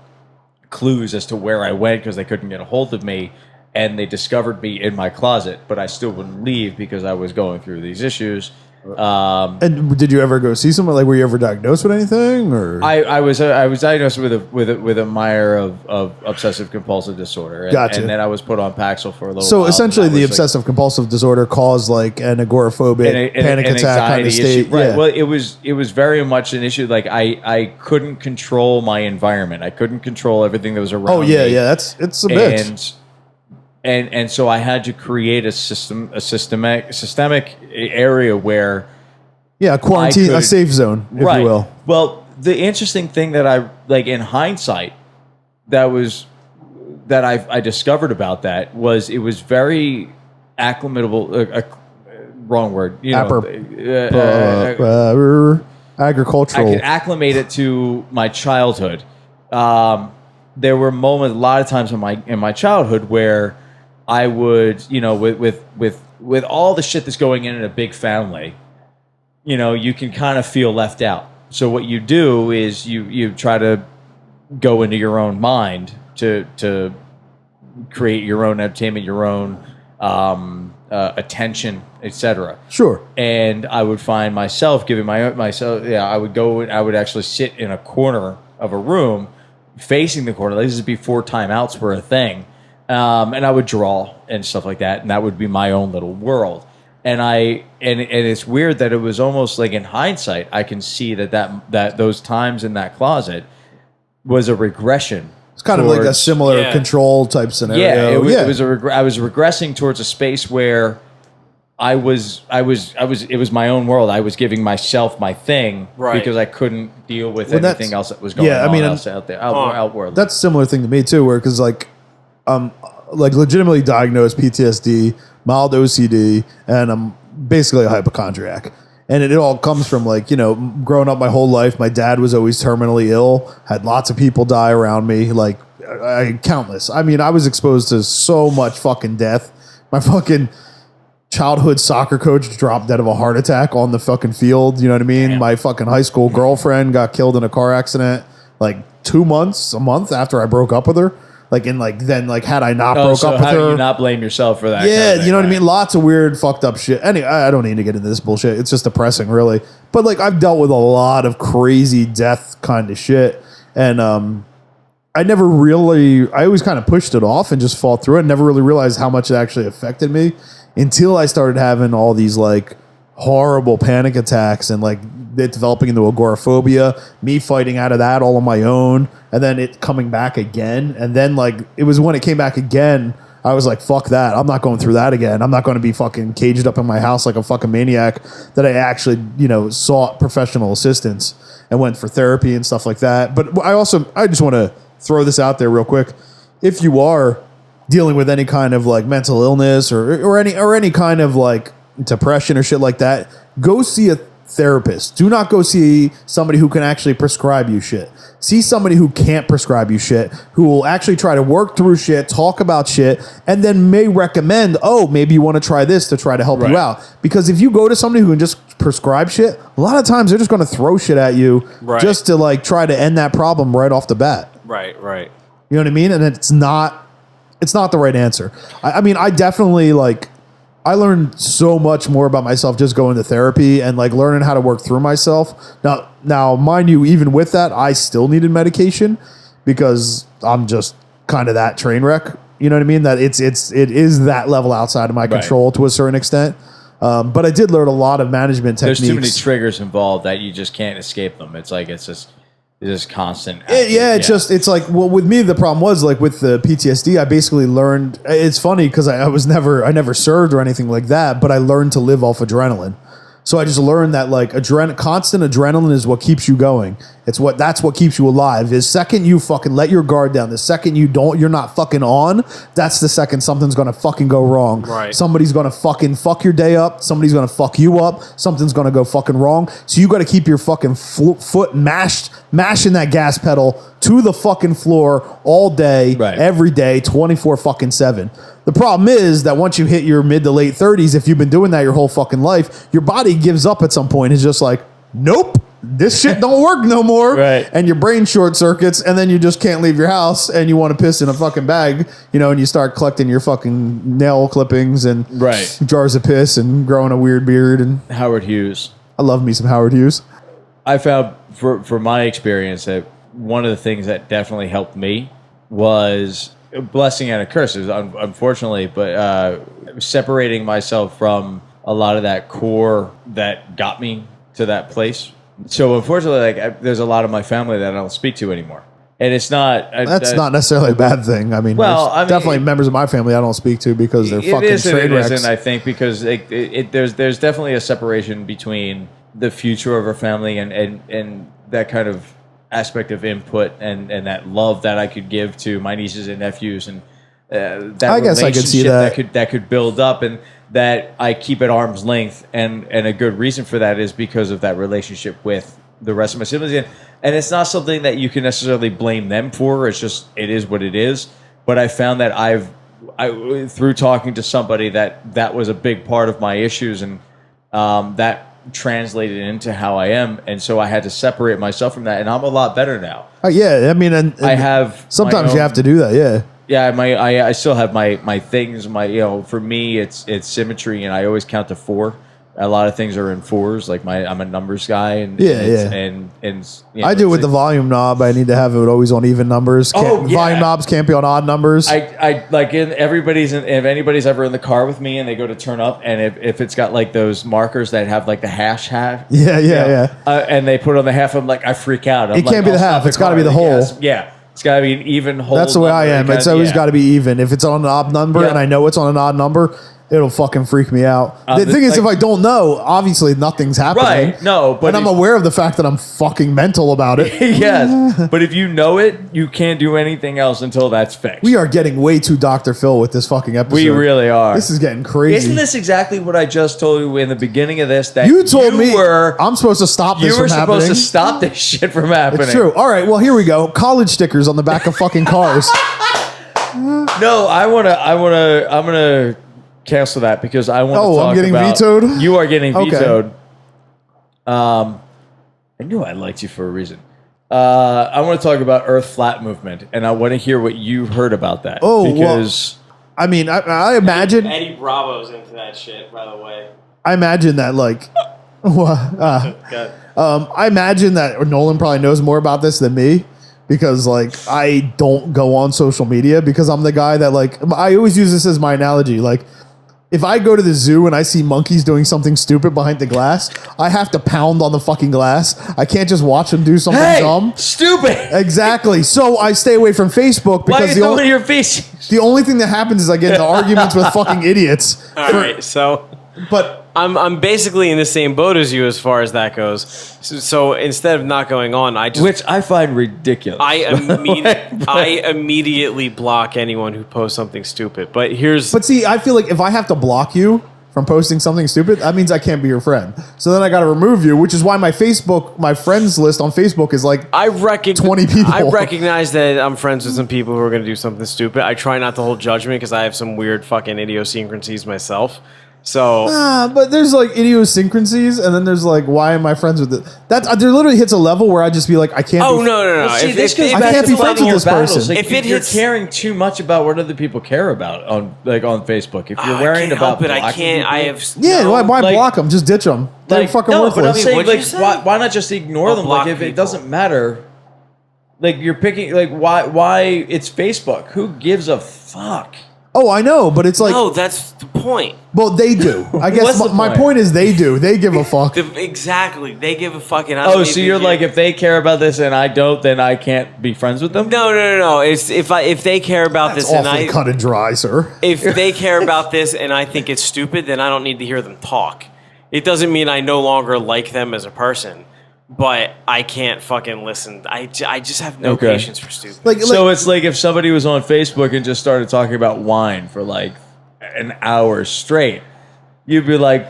clues as to where I went, because they couldn't get a hold of me. And they discovered me in my closet, but I still wouldn't leave because I was going through these issues. And did you ever go see someone? Like, were you ever diagnosed with anything? Or I was diagnosed with a mire of obsessive compulsive disorder, and, Gotcha. and then I was put on Paxil for a little while. so essentially, and that the was, obsessive compulsive disorder caused like an agoraphobic panic an attack kind of anxiety state. issue. Right. Yeah. Well, it was very much an issue. Like I couldn't control my environment. I couldn't control everything that was around me. It's a bitch. And so I had to create a systemic area where a quarantine, a safe zone, if you will. Well, the interesting thing that I like in hindsight that I discovered about that was it was very acclimatable. Wrong word. Agricultural. I could acclimate it to my childhood. There were moments, a lot of times in my childhood, where I would, with all the shit that's going in a big family, you can kind of feel left out. So what you do is you try to go into your own mind to create your own entertainment, your own attention, etc. Sure. And I would find myself giving myself. I would go. I would actually sit in a corner of a room, facing the corner. This is before timeouts were a thing. and I would draw and stuff like that, and that would be my own little world. And it's weird that it was almost like in hindsight, I can see that those times in that closet was a regression. It's kind of like a similar control type scenario. Yeah, it was I was regressing towards a space where it was my own world. I was giving myself my thing because I couldn't deal with anything else that was going on else out there, outward. That's a similar thing to me too, where because like legitimately diagnosed PTSD, mild OCD, and I'm basically a hypochondriac. And it all comes from like, growing up my whole life, my dad was always terminally ill, had lots of people die around me, like countless. I mean, I was exposed to so much fucking death. My fucking childhood soccer coach dropped dead of a heart attack on the fucking field. You know what I mean? Damn. My fucking high school girlfriend got killed in a car accident like a month after I broke up with her. Like, and like, then like, had I not broke up with how her, do you not blame yourself for that? Yeah, kind of thing, you know what I mean? Lots of weird, fucked up shit. Anyway, I don't need to get into this bullshit. It's just depressing, really. But like, I've dealt with a lot of crazy death kind of shit. And I always kind of pushed it off and just fought through it. Never really realized how much it actually affected me until I started having all these like horrible panic attacks and like it developing into agoraphobia, me fighting out of that all on my own, and then it coming back again. And then like it was when it came back again, I was like, fuck that. I'm not going through that again. I'm not going to be fucking caged up in my house like a fucking maniac. That I actually, sought professional assistance and went for therapy and stuff like that. But I just want to throw this out there real quick. If you are dealing with any kind of like mental illness or any kind of like depression or shit like that, go see a therapist. Do not go see somebody who can actually prescribe you shit. See somebody who can't prescribe you shit, who will actually try to work through shit, talk about shit, and then may recommend, maybe you want to try this to try to help you out. Because if you go to somebody who can just prescribe shit, a lot of times they're just going to throw shit at you just to like try to end that problem right off the bat. Right. You know what I mean? And it's not the right answer. I mean, I definitely like, I learned so much more about myself just going to therapy and like learning how to work through myself. Now, mind you, even with that, I still needed medication because I'm just kind of that train wreck. You know what I mean? That it is that level outside of my control to a certain extent. But I did learn a lot of management techniques. There's too many triggers involved that you just can't escape them. It's just constant. It's like, well, with me, the problem was like with the PTSD, I basically learned, it's funny because I never served or anything like that, but I learned to live off adrenaline. So I just learned that like constant adrenaline is what keeps you going. That's what keeps you alive. The second you fucking let your guard down, the second you're not fucking on, that's the second something's gonna fucking go wrong. Right. Somebody's gonna fucking fuck your day up. Somebody's gonna fuck you up. Something's gonna go fucking wrong. So you got to keep your fucking foot mashing that gas pedal to the fucking floor all day, every day, 24/7. The problem is that once you hit your mid to late 30s, if you've been doing that your whole fucking life, your body gives up at some point. It's just like, nope, this shit don't work no more. Right. And your brain short circuits, and then you just can't leave your house, and you want to piss in a fucking bag, and you start collecting your fucking nail clippings and jars of piss and growing a weird beard. And Howard Hughes. I love me some Howard Hughes. I found, for my experience, that one of the things that definitely helped me was a blessing and a curse, unfortunately, but separating myself from a lot of that core that got me to that place. So unfortunately, there's a lot of my family that I don't speak to anymore. And it's not... That's not necessarily a bad thing. I mean, definitely members of my family I don't speak to because they're fucking train wrecks. It isn't, I think, because there's definitely a separation between the future of our family and that kind of aspect of input and that love that I could give to my nieces and nephews, and that I guess I could see that could build up, and that I keep at arm's length, and a good reason for that is because of that relationship with the rest of my siblings, and it's not something that you can necessarily blame them for. It's just, it is what it is. But I found that I through talking to somebody that was a big part of my issues, and that translated into how I am, and so I had to separate myself from that, and I'm a lot better now. I mean, and I have sometimes you have to do that. I still have my things. For me, it's symmetry, and I always count to 4 A lot of things are in 4s. Like I'm a numbers guy, and Yeah, and you know, I do with the volume knob. I need to have it always on even numbers. Volume knobs can't be on odd numbers. I like if anybody's ever in the car with me and they go to turn up, and if it's got like those markers that have like the half, Yeah. and they put on the half, I'm like I freak out. I'm It can't be the half. It's got to be the whole. Yeah, it's got to be an even whole. That's the way I am. It's always got to be even. If it's on an odd number and I know it's on an odd number, it'll fucking freak me out. The thing is, if I don't know, obviously nothing's happening. Right. No, but I'm aware of the fact that I'm fucking mental about it. Yes. But if you know it, you can't do anything else until that's fixed. We are getting way too Dr. Phil with this fucking episode. We really are. This is getting crazy. Isn't this exactly what I just told you in the beginning of this? That you told me were, I'm supposed to stop this you were from happening. supposed to stop this shit from happening. It's true. All right, well, here we go. College stickers on the back of fucking cars. No, I'm gonna cancel that because I want to talk I'm getting about, vetoed? You are getting Okay. vetoed. I knew I liked you for a reason. I want to talk about Earth Flat Movement, and I want to hear what you've heard about that. Because I mean, I imagine Eddie Bravo's into that shit, by the way. I imagine that like I imagine that Nolan probably knows more about this than me because like I don't go on social media because I'm the guy that like I always use this as my analogy. Like if I go to the zoo and I see monkeys doing something stupid behind the glass, I have to pound on the fucking glass. I can't just watch them do something dumb. Stupid. Exactly. So I stay away from Facebook Why are because you throwing your feces? the only thing that happens is I get into arguments with fucking idiots. All right, so But I'm basically in the same boat as you as far as that goes. So instead of not going on, Which I find ridiculous. I immediately block anyone who posts something stupid. But see, I feel like if I have to block you from posting something stupid, that means I can't be your friend. So then I got to remove you, which is why my friends list on Facebook is like 20 people. I recognize that I'm friends with some people who are going to do something stupid. I try not to hold judgment because I have some weird fucking idiosyncrasies myself. So, but there's like idiosyncrasies, and then there's like, why am I friends with it? That there literally hits a level where I just be like, I can't. Oh be no! Well, see, If I can't be friends with this person. Like, If it you're hits- caring too much about what other people care about on Facebook. If you're I worrying can't about help it. I blocking can't. people, I have. Yeah, no, why like- block them? Just ditch them. They're like, fucking no, worthless. but I'm saying, What'd you like, say? why not just ignore them? block Like, if it people. doesn't matter, like you're picking, like, why it's Facebook? Who gives a fuck? Oh, I know, but it's like, No, that's the point. well, they do. I guess What's the my point? point is they do. They give a fuck. Exactly. They give a fucking. Oh, so you're like, if they care about this and I don't, then I can't be friends with them? No. It's if they care about That's this and awfully cut and dry, sir. if they care about this and I think it's stupid, then I don't need to hear them talk. It doesn't mean I no longer like them as a person, but I can't fucking listen. I just have no Okay. patience for stupid. So it's like if somebody was on Facebook and just started talking about wine for like an hour straight, you'd be like,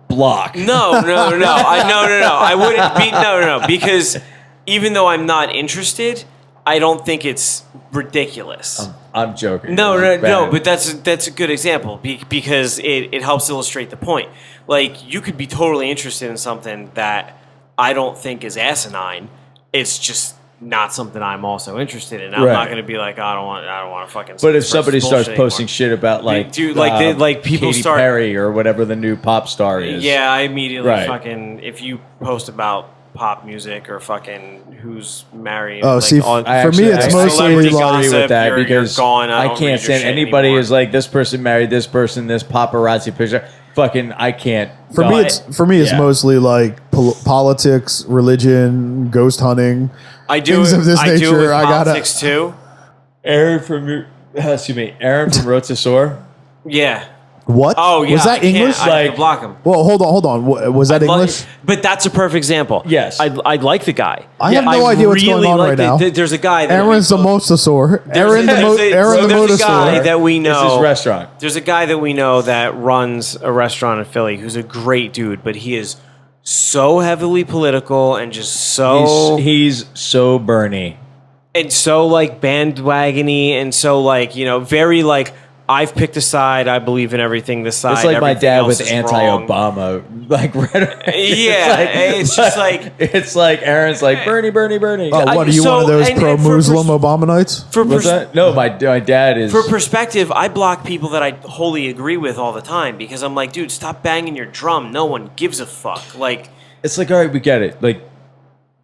block. No. I wouldn't be no, because even though I'm not interested, I don't think it's ridiculous. I'm joking. No, Bad. but that's a good example because it helps illustrate the point. Like, you could be totally interested in something that I don't think is asinine. It's just not something I'm also interested in. I'm Right. not going to be like, I don't want to fucking. But if suppress somebody this starts bullshit posting anymore. shit about like, Dude, like people Katy start- Perry or whatever the new pop star is. Yeah, I immediately Right. fucking, if you post about pop music or fucking who's married. Oh, like, see, on- for me, it's mostly celebrity like- agree gossip, with that you're because gone. I don't can't read your stand shit anybody anymore. who's like, this person married this person, this paparazzi picture. Fucking, I can't. For me, it's Yeah. mostly like politics, religion, ghost hunting. I do things it, of this I do it nature. with I gotta. politics too. Aaron from Aaron from Road to Soar. Yeah. What? Oh, yeah. Was that I can't- English? I have to Like- block him. Well, hold on. Was that English? But that's a perfect example. Yes. I like the guy. I have no idea what's going on right now. There's a guy. That Aaron's the mosasaur. Aaron the there's a guy motosaur. that we know. It's his restaurant. There's a guy that we know that runs a restaurant in Philly who's a great dude, but he is so heavily political and just so He's so Bernie. and so like bandwagony and so like, very like I've picked a side. I believe in everything this side. It's like my everything dad else with is wrong. anti-Obama, like rhetoric. It's just like it's like Aaron's like Bernie. Oh, what are you, one of those pro-Muslim Obamanites? What's that? No, my dad is. For perspective, I block people that I wholly agree with all the time because I'm like, dude, stop banging your drum. No one gives a fuck. Like, it's like, all right, we get it. Like,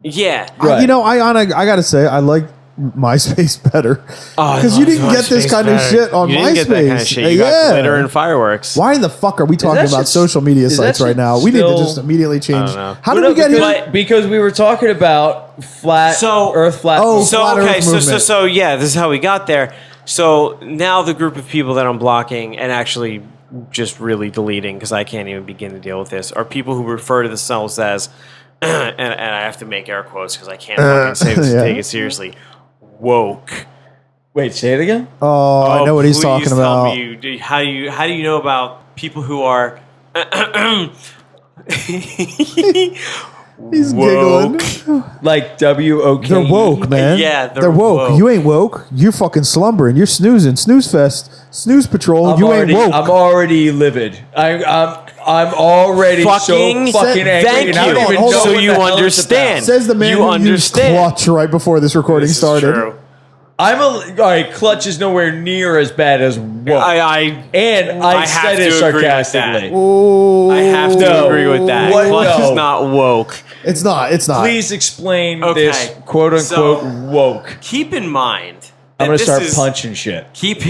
yeah. Right. You know, I gotta say, I like MySpace better because you didn't get this kind of shit on you MySpace. didn't get that kind of shit. You got glitter and fireworks. Why the fuck are we talking that about shit- social media is that sites right shit now? We need to still- just immediately change. I don't know. How did we get here? Because we were talking about Earth flat. Oh, So Flat okay, Earth so movement. yeah, this is how we got there. So now the group of people that I'm blocking and actually just really deleting because I can't even begin to deal with this are people who refer to themselves as, and I have to make air quotes because I can't fucking say this, yeah. take it seriously, woke. Wait, say it again. Oh, I know what he's please talking tell about. me, how do you know about people who are He's woke. giggling. Like WOK. They're woke, man. Yeah, they're woke. You ain't woke. You're fucking slumbering. You're snoozing. Snooze fest. Snooze patrol. You ain't woke. I'm already livid. I'm already Fucking so fucking angry. thank and I don't you. even Hold know on. So what you the hell it's understand. about. Says the man You who used understand. clutch right before this recording This is started. true. all right. Clutch is nowhere near as bad as woke. I I said have it to agree with that. sarcastically. Oh, I have to No. agree with that. What? Clutch No. is not woke. It's not. It's not. Please explain Okay. this quote unquote So- woke. Keep in mind. I'm that gonna start this is- punching shit. Keep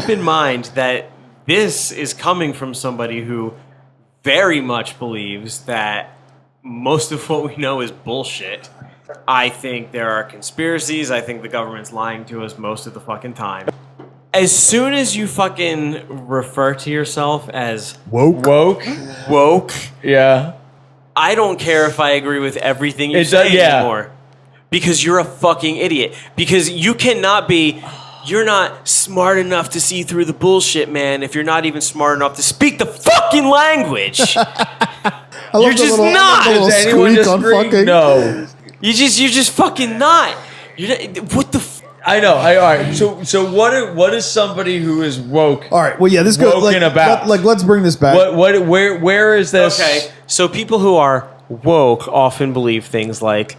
in mind that this is coming from somebody who very much believes that most of what we know is bullshit. I think there are conspiracies. I think the government's lying to us most of the fucking time. As soon as you fucking refer to yourself as Woke. woke, Yeah. I don't care if I agree with everything you It say does- yeah. anymore. Because you're a fucking idiot. Because you cannot be... You're not smart enough to see through the bullshit, man, if you're not even smart enough to speak the fucking language. I love You're the just little, not. the little Does anyone squeak just on agree? fucking. No. You're just fucking not. What the I know. All right. So what is somebody who is woke? All right. Well, yeah. This goes Woken about. let's bring this back. Where is this? Okay, so people who are woke often believe things like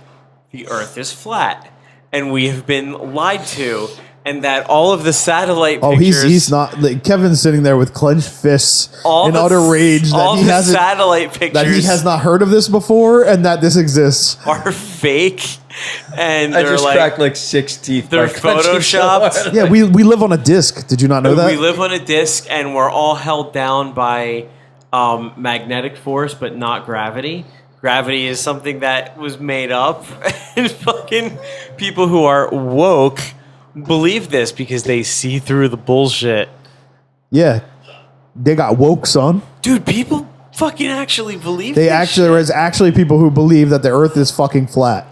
the earth is flat and we have been lied to and that all of the satellite Oh, pictures... he's not. Like, Kevin's sitting there with clenched fists in utter rage all that he the hasn't, satellite pictures that he has not heard of this before, and that this exists. are fake, and I they're just like cracked like 6 teeth. they're by crunching so photoshopped. hard. Yeah, we live on a disc. Did you not know that? we live on a disc, and we're all held down by magnetic force, but not gravity. Gravity is something that was made up, and fucking people who are woke believe this because they see through the bullshit. Yeah, they got woke, son. Dude, people fucking actually believe They this actually shit. there's actually people who believe that the Earth is fucking flat.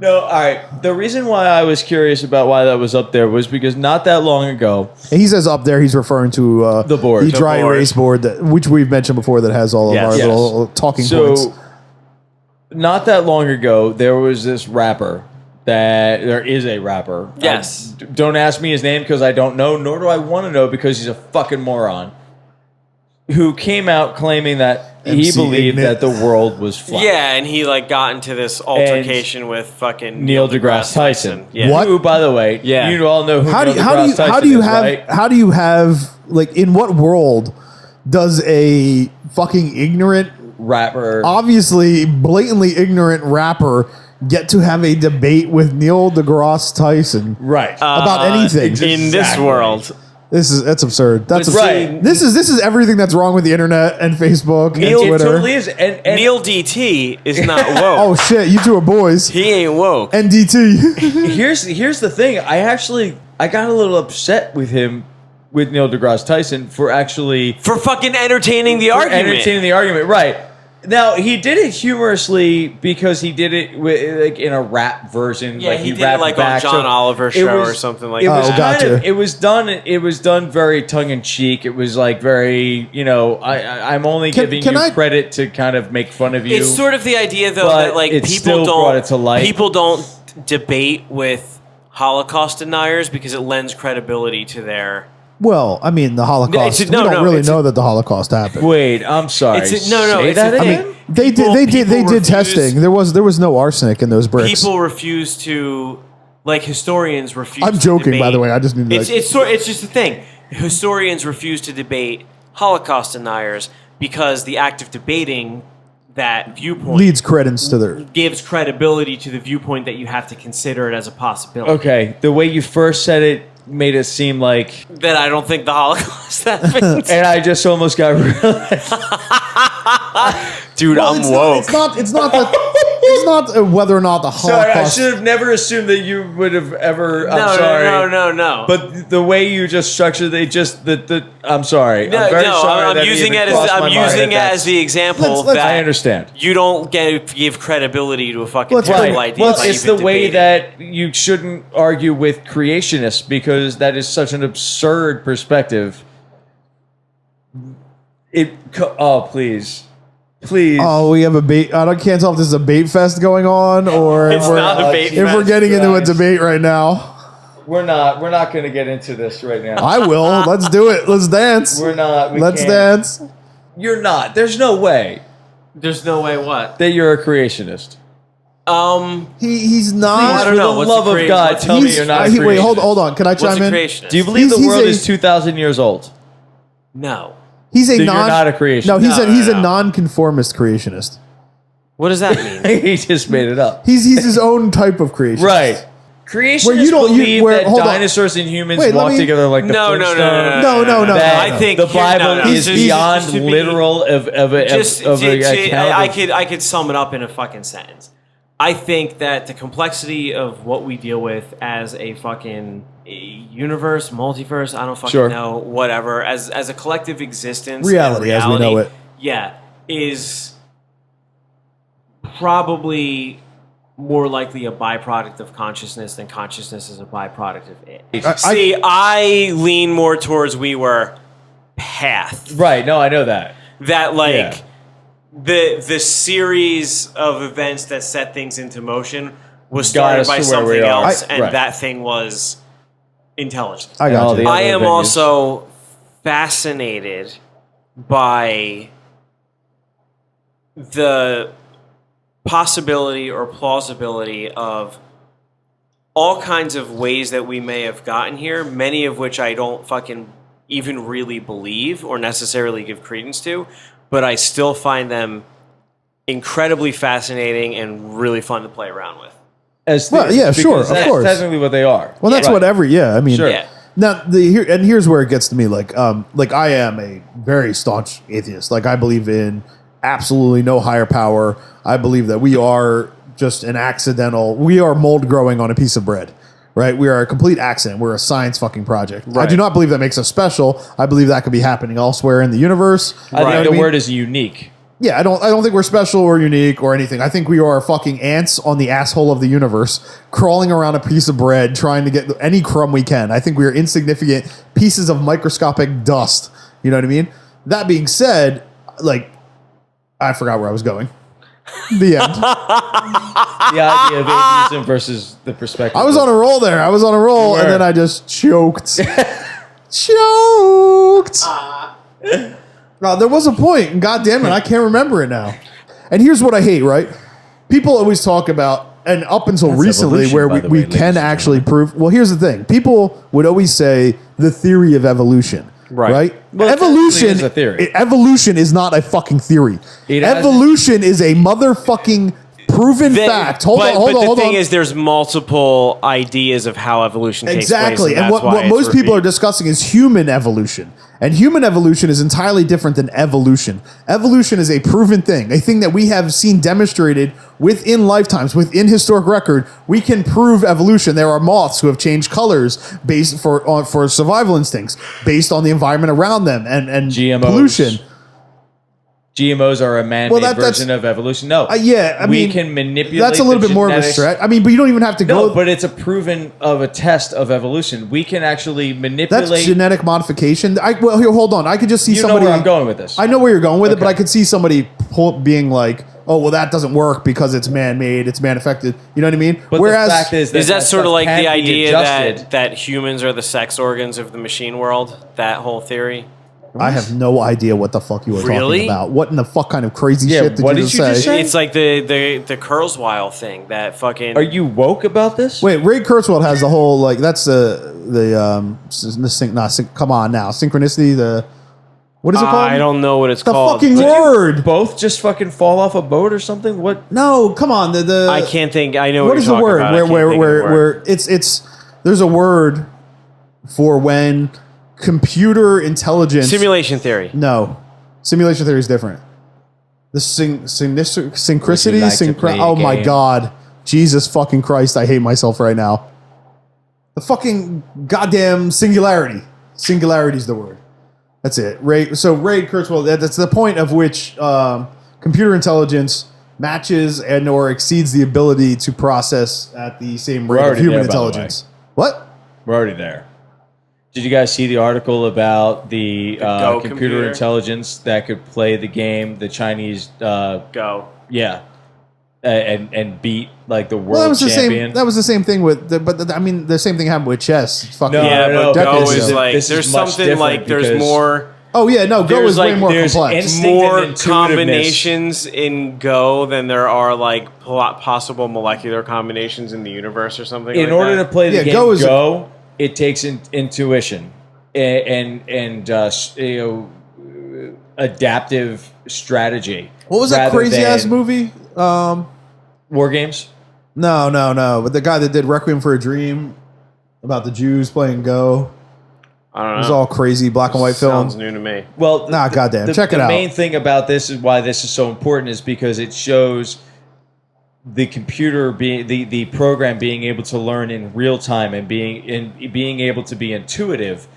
No, all right. The reason why I was curious about why that was up there was because not that long ago, And he says up there, he's referring to The board. the The dry board. erase board, which we've mentioned before, that has all of Yes. our Yes. little talking so points. not that long ago, there was this rapper that there is a rapper. Yes. Don't ask me his name because I don't know, nor do I want to know because he's a fucking moron. Who came out claiming that he MC believed Ignat. that the world was flat. Yeah, and he like got into this altercation with fucking Neil deGrasse Tyson. Yeah. What? Who, by the way, Yeah. you all know who How do Neil you, deGrasse Tyson is, how do you have like, in what world does a fucking ignorant, rapper. obviously blatantly ignorant rapper get to have a debate with Neil deGrasse Tyson Right. about anything? In this Exactly. world. That's absurd. That's But absurd. right. This is everything that's wrong with the internet and Facebook Neil, and it Twitter. totally is. And Neil DT is not woke. Oh shit, you two are boys. He ain't woke. NDT. here's the thing. I got a little upset with him, with Neil deGrasse Tyson, for actually For fucking entertaining the argument. entertaining the argument. Right. Now, he did it humorously because he did it with, like, in a rap version. Yeah, like he did it, rapped like, on back. John Oliver it show or something like it that. Was Oh, gotcha. It was done very tongue in cheek. It was like very, I'm only giving can you I- credit to kind of make fun of you. It's sort of the idea, though, But that like it still brought it to light. people don't debate with Holocaust deniers because it lends credibility to their. Well, I mean, the Holocaust. We don't really know that the Holocaust happened. Wait, I'm sorry. Say that again? I mean, they did testing. There was no arsenic in those bricks. People refuse to, like historians refuse. I'm joking, by the way. I just need to. It's just a thing. Historians refuse to debate Holocaust deniers because the act of debating that viewpoint leads credence to their gives credibility to the viewpoint that you have to consider it as a possibility. Okay, the way you first said it made it seem like that I don't think the Holocaust happened. And I just almost got realized. Dude, I'm woke. It's not whether or not the Holocaust. Sorry, I should have never assumed that you would have ever. I'm sorry. No. But the way you just structured, I'm sorry. No, I'm very sorry. I'm using it as the example that I understand. You don't give credibility to a fucking terrible idea. Well, it's the way that you shouldn't argue with creationists because that is such an absurd perspective. Please. Oh, we have a bait. I can't tell if this is a bait fest going on or it's not a bait fest. If we're getting into a debate right now. We're not going to get into this right now. I will. Let's do it. Let's dance. We're not. Let's dance. You're not. There's no way. There's no way what? That you're a creationist. He's not. I don't know. For the love of God, tell me you're not a creationist. Wait, hold on. Can I chime in? Do you believe the world is 2,000 years old? No. You're not a creationist. No, he's a non-conformist creationist. What does that mean? He just made it up. He's his own type of creationist. Right. Creationists believe that dinosaurs and humans walk together like the Flintstones. No. I think the Bible is beyond literal I could sum it up in a fucking sentence. I think that the complexity of what we deal with as a fucking universe, multiverse, I don't fucking know, whatever, as a collective existence, reality as we know it, is probably more likely a byproduct of consciousness than consciousness is a byproduct of it. I lean more towards we were path. Right, no, I know that. That the series of events that set things into motion was started by something else, and that thing was intelligence. I got you. I am also fascinated by the possibility or plausibility of all kinds of ways that we may have gotten here, many of which I don't fucking even really believe or necessarily give credence to, but I still find them incredibly fascinating and really fun to play around with. Sure, of course. That's technically what they are. Well, that's whatever. Yeah, I mean, now here's where it gets to me. Like I am a very staunch atheist. Like I believe in absolutely no higher power. I believe that we are just we are mold growing on a piece of bread. Right? We are a complete accident. We're a science fucking project. Right. I do not believe that makes us special. I believe that could be happening elsewhere in the universe. I think the word is unique. Yeah, I don't think we're special or unique or anything. I think we are fucking ants on the asshole of the universe, crawling around a piece of bread, trying to get any crumb we can. I think we are insignificant pieces of microscopic dust. You know what I mean? That being said, like, I forgot where I was going. The end. The idea of atheism versus the perspective. I was on a roll there. And then I just choked. No, there was a point, and God damn it, I can't remember it now. And here's what I hate, right? People always talk about, and up until recently, where we can actually prove. Well, here's the thing: people would always say the theory of evolution. Right? Well, evolution is a theory. Evolution is not a fucking theory. Evolution is a motherfucking proven fact. Hold on. The thing is, there's multiple ideas of how evolution takes place. Exactly. And what most people are discussing is human evolution. And human evolution is entirely different than evolution. Evolution is a proven thing, a thing that we have seen demonstrated within lifetimes, within historic record. We can prove evolution. There are moths who have changed colors based for survival instincts, based on the environment around them and GMOs. Pollution. GMOs are a man-made version of evolution. No, we can manipulate. That's a little bit more of a stretch. I mean, but you don't even have to go. No, but it's a proven of a test of evolution. We can actually manipulate. That's genetic modification. Here, hold on. I could just see somebody. You know where I'm going with this. I know where you're going with it, but I could see somebody being like, oh, well, that doesn't work because it's man-made, it's manufactured. You know what I mean? But Whereas, the fact is Is that sort of stuff like can the be idea adjusted. that humans are the sex organs of the machine world? That whole theory? I have no idea what the fuck you were Really? talking about. What in the fuck kind of crazy Yeah, shit did what you did just you say? just say? It's like the Kurzweil thing. That fucking. Are you woke about this? Wait, Ray Kurzweil has the whole like that's come on now synchronicity. The what is it called? I don't know what it's the called. fucking but- word. Both just fucking fall off a boat or something? What? No, come on. The I can't think. I know what what is you're the talking word about. I can't think of the word. where it's there's a word for when computer intelligence Simulation theory. No, simulation theory is different. The synchronicity, Would you like to play a oh my game? god, Jesus fucking Christ, I hate myself right now. The fucking goddamn singularity. Singularity is the word. That's it. Ray Kurzweil. That's the point of which computer intelligence matches and or exceeds the ability to process at the same We're rate of already human there, by the intelligence. What? We're already there. Did you guys see the article about the Go computer computer? intelligence that could play the game, the Chinese, Go. yeah, and beat like the world Well, that was the champion? same. That was the same thing with. I mean, the same thing happened with chess. Fucking No, Yeah, no, but Go decades is ago. like This is there's much something different like there's because- more. Oh yeah, no, Go There's is way like- more there's complex. instinct More and intuitiveness. combinations in Go than there are like possible molecular combinations in the universe or something. In like order that. to play the Yeah, game, Go is- it takes intuition and adaptive strategy. What was that rather crazy ass than movie? War games. No. But the guy that did Requiem for a Dream about the Jews playing Go. I don't know. It was all crazy black and white film. Sounds new to me. Well, Nah, goddamn. Check it The out. main thing about this is why this is so important is because it shows the computer being the program being able to learn in real time and being able to be intuitive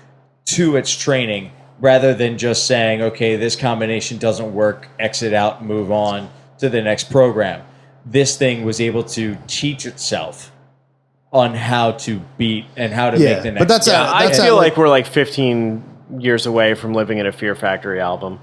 to its training rather than just saying, okay, this combination doesn't work, exit out, move on to the next program. This thing was able to teach itself on how to beat and how to Yeah, make the next. but that's step. I that's feel like- like we're like 15 years away from living in a Fear Factory album.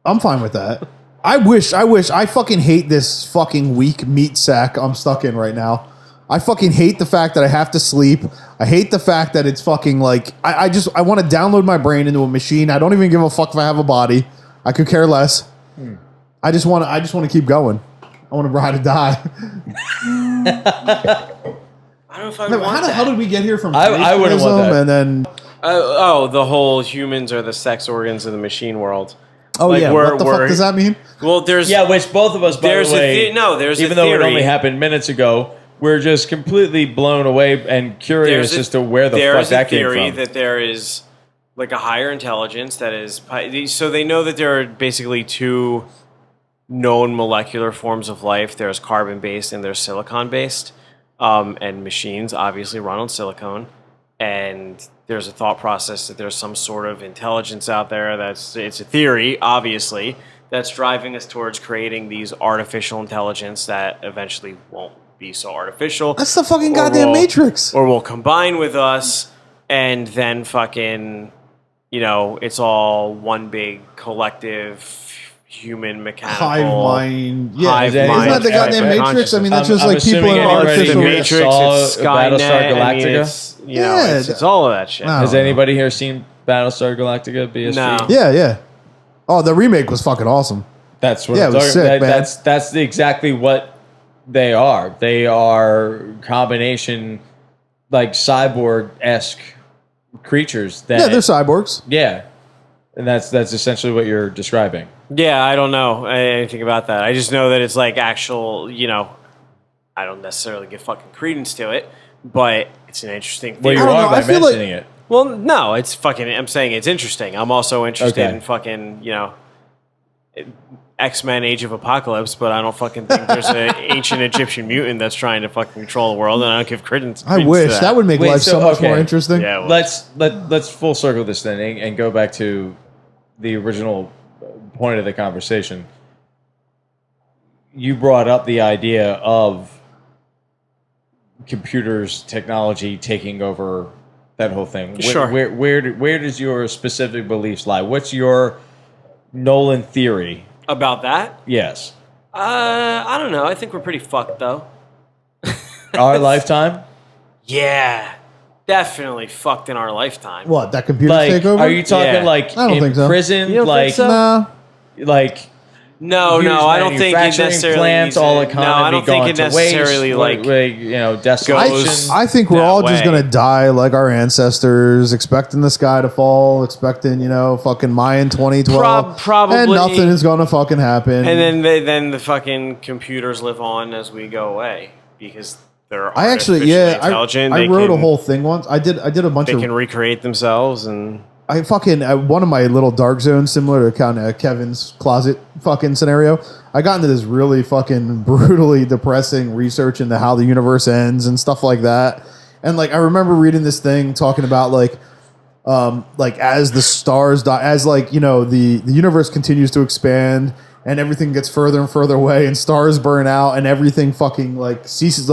I'm fine with that. I fucking hate this fucking weak meat sack I'm stuck in right now. I fucking hate the fact that I have to sleep. I hate the fact that it's fucking like I want to download my brain into a machine. I don't even give a fuck if I have a body. I could care less. I just want to keep going. I want to ride or die. I don't know if I How the hell did we get here from I wouldn't want creationism that. and then the whole humans are the sex organs of the machine world. oh Like, yeah, what the fuck does that mean? Well, there's Yeah, which both of us, by There's the a way, there's even a though it theory. only happened minutes ago, we're just completely blown away and curious as to where the fuck that came there's a theory from. that there is like a higher intelligence that is so they know that there are basically two known molecular forms of life. There's carbon based and there's silicon based, and machines obviously run on silicone. And there's a thought process that there's some sort of intelligence out there it's a theory, obviously, that's driving us towards creating these artificial intelligence that eventually won't be so artificial. That's the fucking Or goddamn will- Matrix. Or will combine with us, and then fucking, it's all one big collective human mechanical Hive mind. Yeah, hive isn't mind that the goddamn type of Matrix? I mean, that's I'm just like people assuming in anybody artificial. here Matrix, saw it's Battlestar Skynet, Galactica? it's, Yeah, it's all of that shit. No. Has anybody here seen Battlestar Galactica? BSG? No. Yeah. Oh, the remake was fucking awesome. That's what Yeah, I'm it was talking sick, man. That's exactly what they are. They are combination, like cyborg-esque creatures. That, Yeah, they're cyborgs. yeah, and that's essentially what you're describing. Yeah, I don't know anything about that. I just know that it's like actual, I don't necessarily give fucking credence to it, but it's an interesting Well, thing. you I don't are know, by I feel like- mentioning it. Well, no, it's fucking. I'm saying it's interesting. I'm also interested Okay. in fucking, X-Men: Age of Apocalypse, but I don't fucking think there's an ancient Egyptian mutant that's trying to fucking control the world, and I don't give credence. I to wish that would make Wait, life so, so much okay. more interesting. Yeah, well, Let's full circle this then and go back to the original point of the conversation. You brought up the idea of computers, technology taking over that whole thing. Sure. Where does your specific beliefs lie? What's your Nolan theory? about that. Yes. I don't know. I think we're pretty fucked though. Our lifetime? Yeah, definitely fucked in our lifetime. What, that computer Like, take over? are you talking Yeah. like I don't in think so. prison? You don't like, think so? Nah. like No, huge I don't think it manufacturing necessarily plants, needs all it. economy No, I don't think gone it to necessarily waste, desolation. I think we're that all just way. gonna die like our ancestors, expecting the sky to fall, expecting fucking Mayan 2012, Probably. and nothing is gonna fucking happen. And then the fucking computers live on as we go away because they're I actually, intelligent. I They wrote a can- whole thing once. I did a bunch They of. can recreate themselves and. I fucking one of my little dark zones, similar to kind of Kevin's closet fucking scenario. I got into this really fucking brutally depressing research into how the universe ends and stuff like that. And like I remember reading this thing talking about like as the stars die, as the universe continues to expand and everything gets further and further away and stars burn out and everything fucking ceases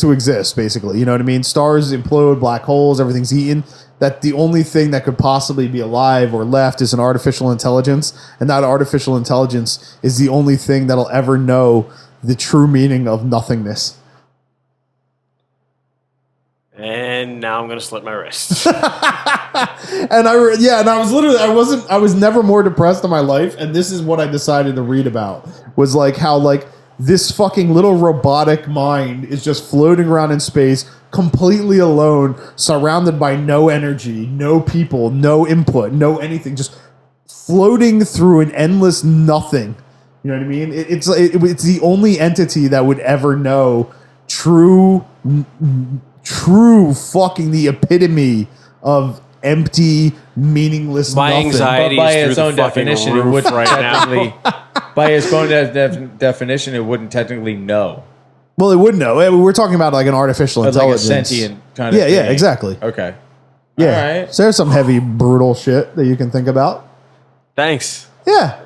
to exist. Basically, you know what I mean? Stars implode, black holes, everything's eaten. That the only thing that could possibly be alive or left is an artificial intelligence, and that artificial intelligence is the only thing that'll ever know the true meaning of nothingness. And now I'm gonna slit my wrist. And I was never more depressed in my life, and this is what I decided to read about was like how like this fucking little robotic mind is just floating around in space completely alone, surrounded by no energy, no people, no input, no anything, just floating through an endless nothing. You know what I mean? It's the only entity that would ever know true fucking the epitome of empty, meaningless My nothing. anxiety But by is its through own the fucking definition, it roof wouldn't right now. technically. By its own definition, it wouldn't technically know. Well, it would know. We're talking about like an artificial Like a intelligence. sentient kind of Yeah, thing. exactly. Okay. Yeah. All right. So there's some heavy, brutal shit that you can think about. Thanks. Yeah.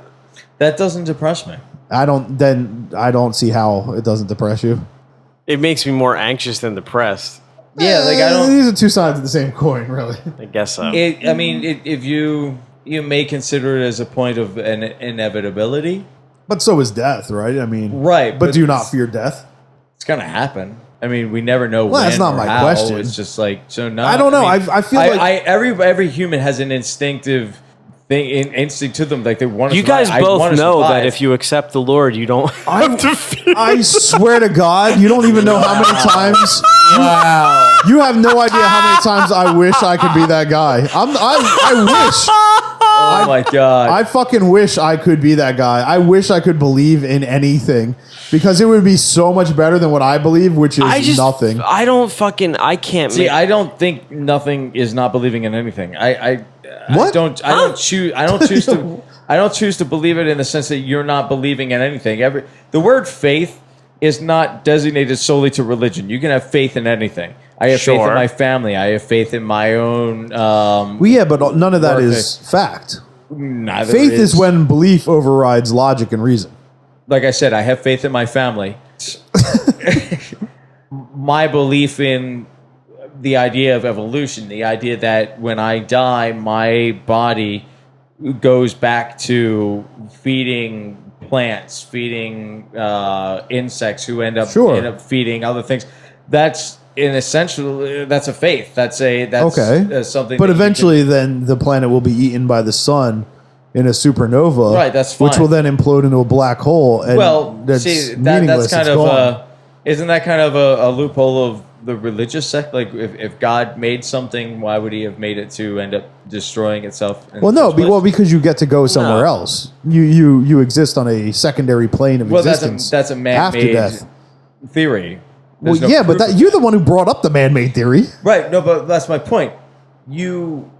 That doesn't depress me. I don't see how it doesn't depress you. It makes me more anxious than depressed. Yeah, like I don't. These are two sides of the same coin, really. I guess so. If you may consider it as a point of an inevitability, But so is death, right? I mean, right? But do you not fear death? It's gonna happen. I mean, we never know. Well, when that's not or my how. question. It's just like so. No, I don't know. I feel like every human has an instinctive instinct to them. Like they want to. You guys both know that if you accept the Lord, you don't have to fear. I swear to God, you don't even know how many times. Wow. You have no idea how many times I wish I could be that guy. I wish. Oh my God. I fucking wish I could be that guy. I wish I could believe in anything because it would be so much better than what I believe, which is nothing. I can't. See, I don't think nothing is not believing in anything. I don't choose to believe it in the sense that you're not believing in anything. The word faith is not designated solely to religion. You can have faith in anything. I have faith in my family. I have faith in my own. Well, yeah, but none of that is fact. Neither Faith is when belief overrides logic and reason. Like I said, I have faith in my family. My belief in the idea of evolution, the idea that when I die, my body goes back to feeding plants, feeding insects who end up feeding other things. That's that's a faith. That's something. But eventually, then the planet will be eaten by the sun in a supernova. Right, that's fine. Which will then implode into a black hole. And that's meaningless. That's kind It's of gone. isn't that kind of a loophole of the religious sect? Like, if God made something, why would He have made it to end up destroying itself? Well, no, because you get to go somewhere else. You exist on a secondary plane of existence. That's a after man-made death. theory. Well, There's no yeah, but proof of you're the one who brought up the man-made theory. right. No, but that's my point. You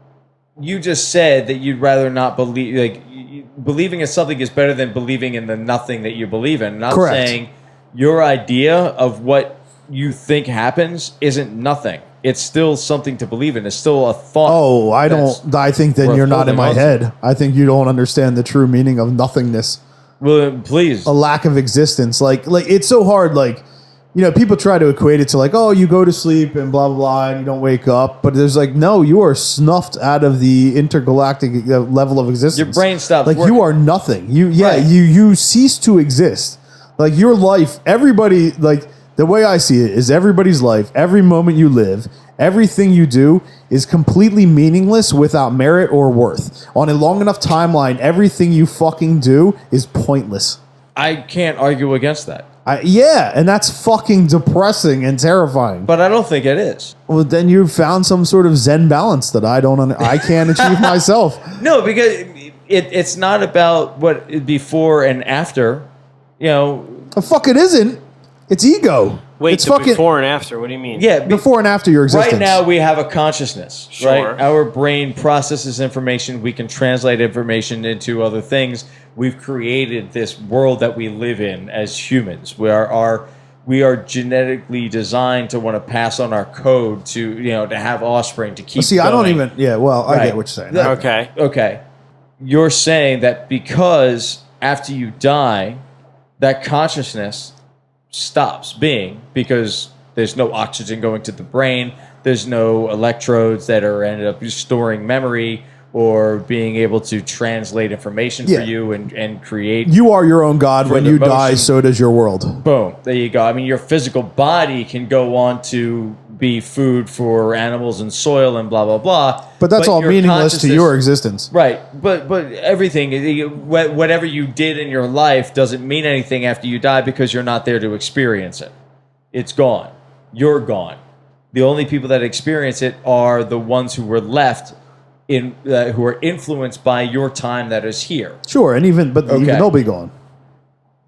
just said that you'd rather not believe. Like believing in something is better than believing in the nothing that you believe in. And I'm Correct. saying your idea of what you think happens isn't nothing. It's still something to believe in. It's still a thought. Oh, I think then worth you're not in my holding on to. head. I think you don't understand the true meaning of nothingness. Well, please. A lack of existence. Like it's so hard. Like people try to equate it to like, oh, you go to sleep and blah, blah, blah, and you don't wake up. But there's like, no, you are snuffed out of the intergalactic level of existence. Your brain stops like working. you are nothing. Right. You cease to exist. Like your life, everybody, like the way I see it is everybody's life, every moment you live, everything you do is completely meaningless without merit or worth. On a long enough timeline, everything you fucking do is pointless. I can't argue against that. And that's fucking depressing and terrifying. But I don't think it is. Well, then you found some sort of Zen balance that I can't achieve myself. No, because it's not about what before and after. The fuck it isn't. It's ego. Wait, it's so fucking before and after, what do you mean? Yeah, before and after your existence. right now we have a consciousness, Sure. right? Our brain processes information. We can translate information into other things. We've created this world that we live in as humans. We are genetically designed to want to pass on our code to to have offspring to keep. See, going. I don't even. Yeah, well, I Right. get what you're saying. Okay. Okay, you're saying that because after you die, that consciousness stops being because there's no oxygen going to the brain. There's no electrodes that are ended up storing memory or being able to translate information Yeah. for you and create. You are your own god. When the you die, motion. so does your world. Boom. There you go. I mean, your physical body can go on to be food for animals and soil and blah, blah, blah. But that's all your meaningless to consciousness- your existence. Right. But everything, whatever you did in your life doesn't mean anything after you die because you're not there to experience it. It's gone. You're gone. The only people that experience it are the ones who were left who are influenced by your time that is here. Sure, and even Okay. they'll be gone.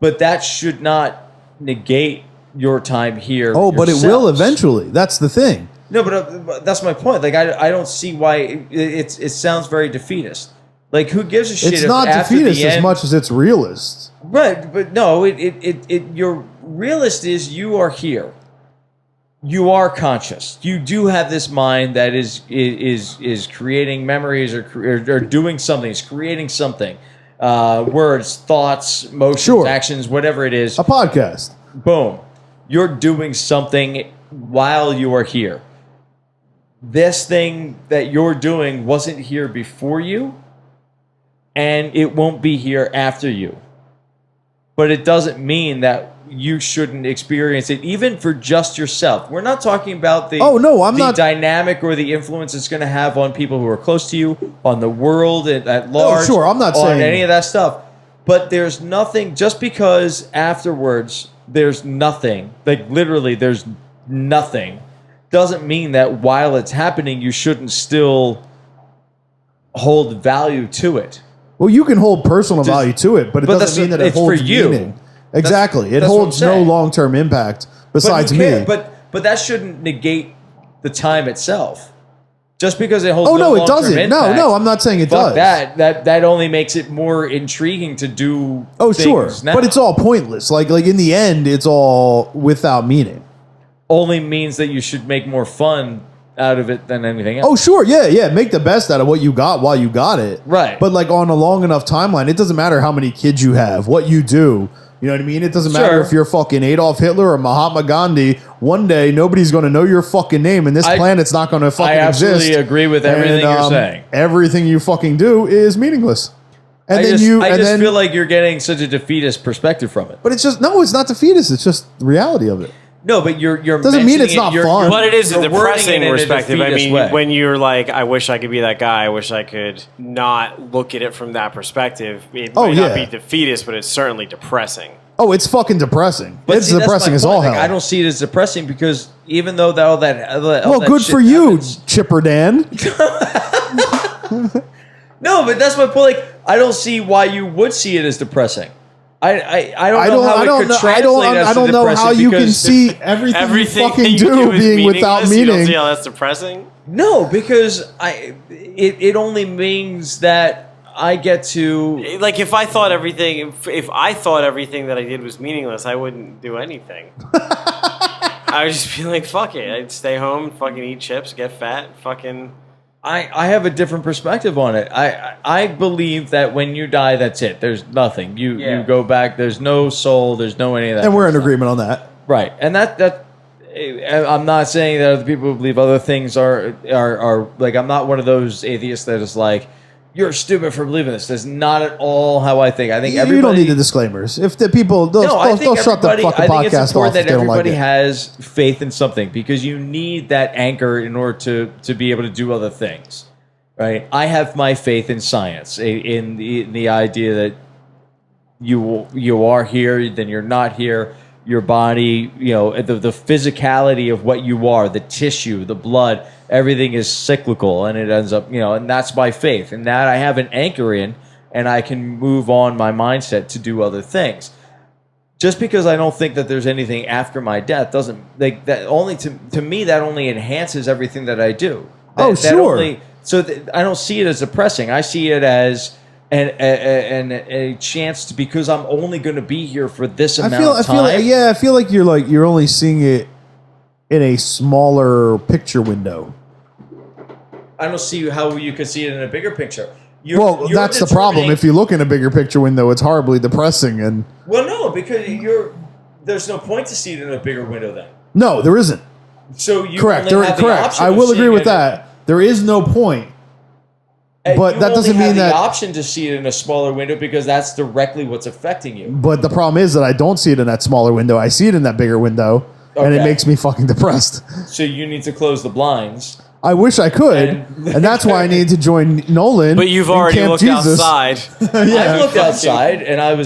But that should not negate your time here. Oh, but it will yourselves. eventually. That's the thing. No, but that's my point. Like, I don't see why it sounds very defeatist. Like, who gives a shit? It's if not after defeatist the as end, much as it's realist. Right, but no, your realist is you are here. You are conscious. You do have this mind that is creating memories or doing something. It's creating something. Words, thoughts, motions, Sure. actions, whatever it is. A podcast. Boom. You're doing something while you are here. This thing that you're doing wasn't here before you, and it won't be here after you. But it doesn't mean that you shouldn't experience it, even for just yourself. We're not talking about the dynamic or the influence it's going to have on people who are close to you, on the world at large. Sure, I'm not on saying any of that stuff. But there's nothing, just because afterwards there's nothing, like literally there's nothing, doesn't mean that while it's happening you shouldn't still hold value to it. Well, you can hold personal value to it, but it doesn't mean that it it's for holds you. meaning. Exactly. It that's what holds I'm no saying. long-term impact besides But who me. cares? But that shouldn't negate the time itself. Just because it holds Oh, no, it long-term doesn't. impact, No, I'm not saying it fuck does. that only makes it more intriguing to do. Oh, sure. things now. But it's all pointless. Like in the end, it's all without meaning. only means that you should make more fun out of it than anything else. Oh, sure. Yeah. Make the best out of what you got while you got it. Right. But like on a long enough timeline, it doesn't matter how many kids you have, what you do. You know what I mean? It doesn't matter Sure. if you're fucking Adolf Hitler or Mahatma Gandhi. One day, nobody's going to know your fucking name, and this planet's not going to fucking exist. I absolutely agree with everything you're saying. Everything you fucking do is meaningless. And I then just feel like you're getting such a defeatist perspective from it. But it's just it's not defeatist. It's just the reality of it. No, but you're Doesn't mean it's mentioning not you're- fun. you're- But it is a you're wording depressing it in a perspective. I defeatist mean, way. when you're like, I wish I could be that guy. I wish I could not look at it from that perspective. It might not be defeatist, but it's certainly depressing. Oh, it's fucking depressing. But It's see, that's depressing my as point. all Like, hell. I don't see it as depressing because even though all that well, that good shit for you, happens- Chipper Dan. No, but that's my point. Like, I don't see why you would see it as depressing. I don't know how it could translate as I don't know how depressing you can because- see everything you Everything fucking that you do is being without meaningless? You don't meaning. see how that's depressing? No, because it only means that I get to. Like if I thought everything that I did was meaningless, I wouldn't do anything. I would just be like, fuck it. I'd stay home, fucking eat chips, get fat, fucking. I have a different perspective on it. I believe that when you die, that's it. There's nothing. You go back. There's no soul. There's no any of that. And we're in stuff. agreement on that. Right, and that I'm not saying that other people who believe other things are like, I'm not one of those atheists that is like, you're stupid for believing this. That's not at all how I think. I think everybody. You don't need the disclaimers. If the people, they'll shut the fucking I think it's podcast important off if that they don't like everybody it. has faith in something, because you need that anchor in order to be able to do other things. Right? I have my faith in science, in the idea that you are here, then you're not here. Your body, the physicality of what you are, the tissue, the blood, everything is cyclical, and it ends up, and that's my faith, and that I have an anchor in, and I can move on my mindset to do other things. Just because I don't think that there's anything after my death doesn't, like, that only to me, that only enhances everything that I do. Sure. I don't see it as depressing. I see it as a chance to, because I'm only going to be here for this amount of time. I feel like you're only seeing it in a smaller picture window. I don't see how you could see it in a bigger picture. That's the problem. If you look in a bigger picture window, it's horribly depressing. And no, because there's no point to see it in a bigger window then. No, there isn't. So you correct. only have the option I of will agree seeing with it that. There is no point. But that doesn't mean that the option to see it in a smaller window, because that's directly what's affecting you. But the problem is that I don't see it in that smaller window. I see it in that bigger window, and it makes me fucking depressed. So you need to close the blinds. I wish I could, and that's why I need to join Nolan. But you've already looked outside. I've looked outside, and I'm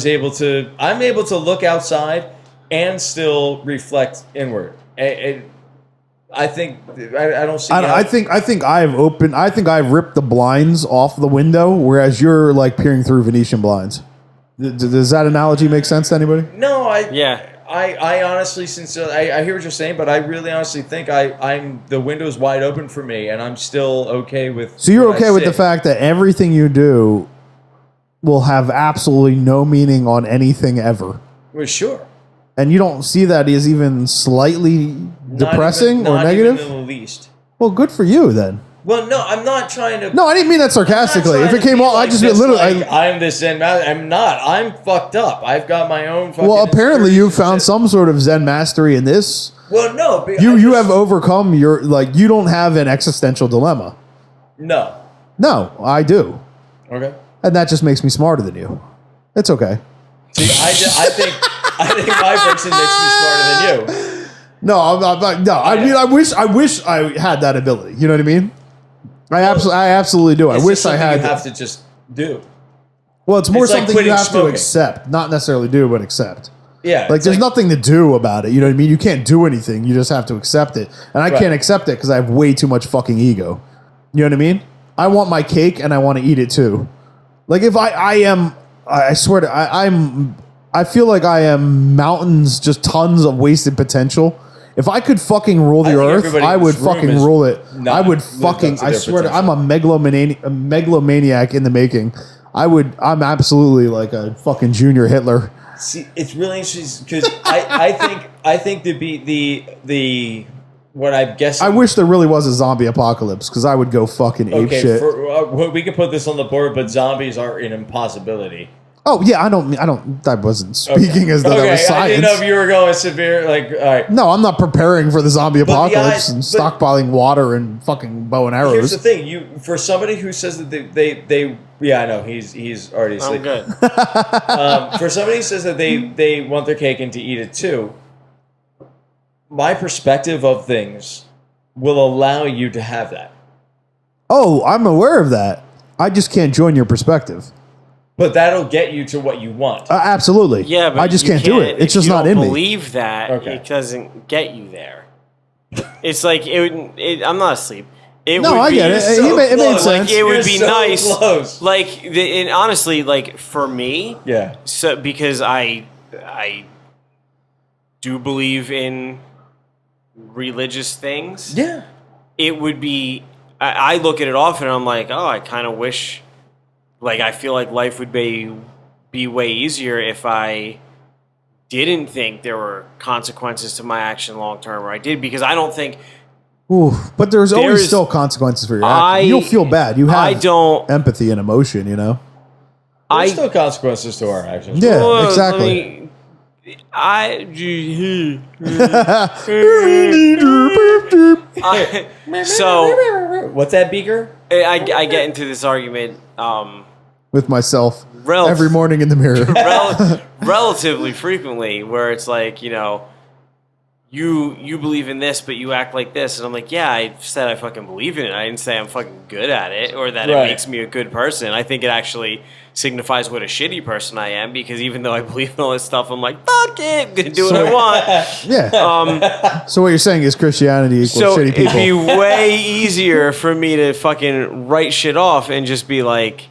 able to look outside and still reflect inward. I think I don't see. I think I've ripped the blinds off the window, whereas you're like peering through Venetian blinds. Does that analogy make sense to anybody? No, I honestly, I hear what you're saying, but I really honestly think I'm the window's wide open for me, and I'm still okay with. So you're okay with the fact that everything you do will have absolutely no meaning on anything ever? Well, sure. And you don't see that as even slightly depressing or negative? Not even in the least. Well, good for you then. Well, no, I'm not trying to. No, I didn't mean that sarcastically. If it came off, I just literally. I'm this Zen master. I'm not. I'm fucked up. I've got my own fucking. Well, apparently you found some sort of Zen mastery in this. Well, no. You have overcome your, like, you don't have an existential dilemma. No. No, I do. Okay. And that just makes me smarter than you. It's okay. See, I think my person makes me smarter than you. No, I'm not. No, I mean, I wish I had that ability. You know what I mean? I absolutely do. I wish I had. You have to just do. Well, it's more something like you have smoking. to accept, not necessarily do, but accept. Yeah. Like, there's nothing to do about it. You know what I mean? You can't do anything. You just have to accept it. And I can't accept it because I have way too much fucking ego. You know what I mean? I want my cake and I want to eat it too. Like, if I swear to, I feel like I am mountains, just tons of wasted potential. If I could fucking rule the earth, I would fucking rule it. I would fucking, I swear to, I'm a megalomaniac in the making. I'm absolutely like a fucking junior Hitler. See, it's really interesting because I think to be the what I'm guessing. I wish there really was a zombie apocalypse because I would go fucking ape shit. We can put this on the board, but zombies are an impossibility. Oh yeah, I wasn't speaking as though that was science. I didn't know if you were going severe. Like, all right. No, I'm not preparing for the zombie apocalypse and stockpiling water and fucking bow and arrows. Here's the thing: for somebody who says that they yeah, I know he's already asleep. I'm good. For somebody who says that they want their cake and to eat it too, my perspective of things will allow you to have that. Oh, I'm aware of that. I just can't join your perspective. But that'll get you to what you want. Absolutely. Yeah, but I just can't do it. It's just not in me. If you don't believe that, it doesn't get you there. It's like I'm not asleep. I get it. It made sense. Like, it would be so nice. Close. Like, and honestly, like for me, yeah. So because I do believe in religious things. Yeah. It would be. I look at it often. And I'm like, oh, I kind of wish. Like, I feel like life would be way easier if I didn't think there were consequences to my action long term, or I did, because I don't think. Ooh, but there's always still consequences for your action. You'll feel bad. You have empathy and emotion, you know? There's still consequences to our actions. Yeah, exactly. So What's that, Beaker? I get into this argument with myself every morning in the mirror. Relatively frequently, where it's like, you believe in this, but you act like this. And I'm like, yeah, I said I fucking believe in it. I didn't say I'm fucking good at it or that it makes me a good person. I think it actually signifies what a shitty person I am, because even though I believe in all this stuff, I'm like, fuck it, I'm going to do what I want. Yeah. So what you're saying is Christianity equals shitty people. It'd be way easier for me to fucking write shit off and just be like,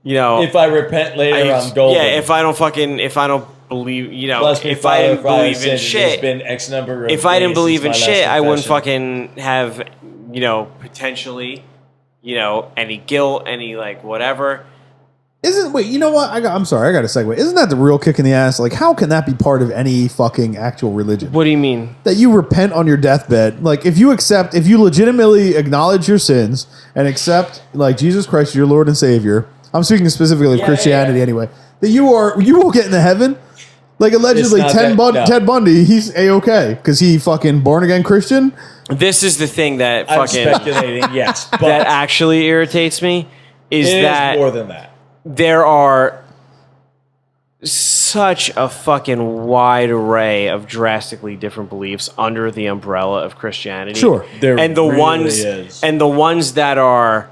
if I repent later, I'm golden. Yeah, if I don't believe, if I didn't believe in shit, if I didn't believe in shit, I wouldn't fucking have, potentially, any guilt, any like whatever. Wait, you know what? I'm sorry, I got a segue. Isn't that the real kick in the ass? Like, how can that be part of any fucking actual religion? What do you mean? That you repent on your deathbed. Like, if you legitimately acknowledge your sins and accept, like, Jesus Christ, your Lord and Savior. I'm speaking specifically of Christianity anyway. That you will get into heaven. Like, allegedly, Ted Bundy, he's A-okay because he fucking born again Christian. This is the thing that I'm speculating, yes, but that actually irritates me is that more than that. There are such a fucking wide array of drastically different beliefs under the umbrella of Christianity. Sure, and the ones that are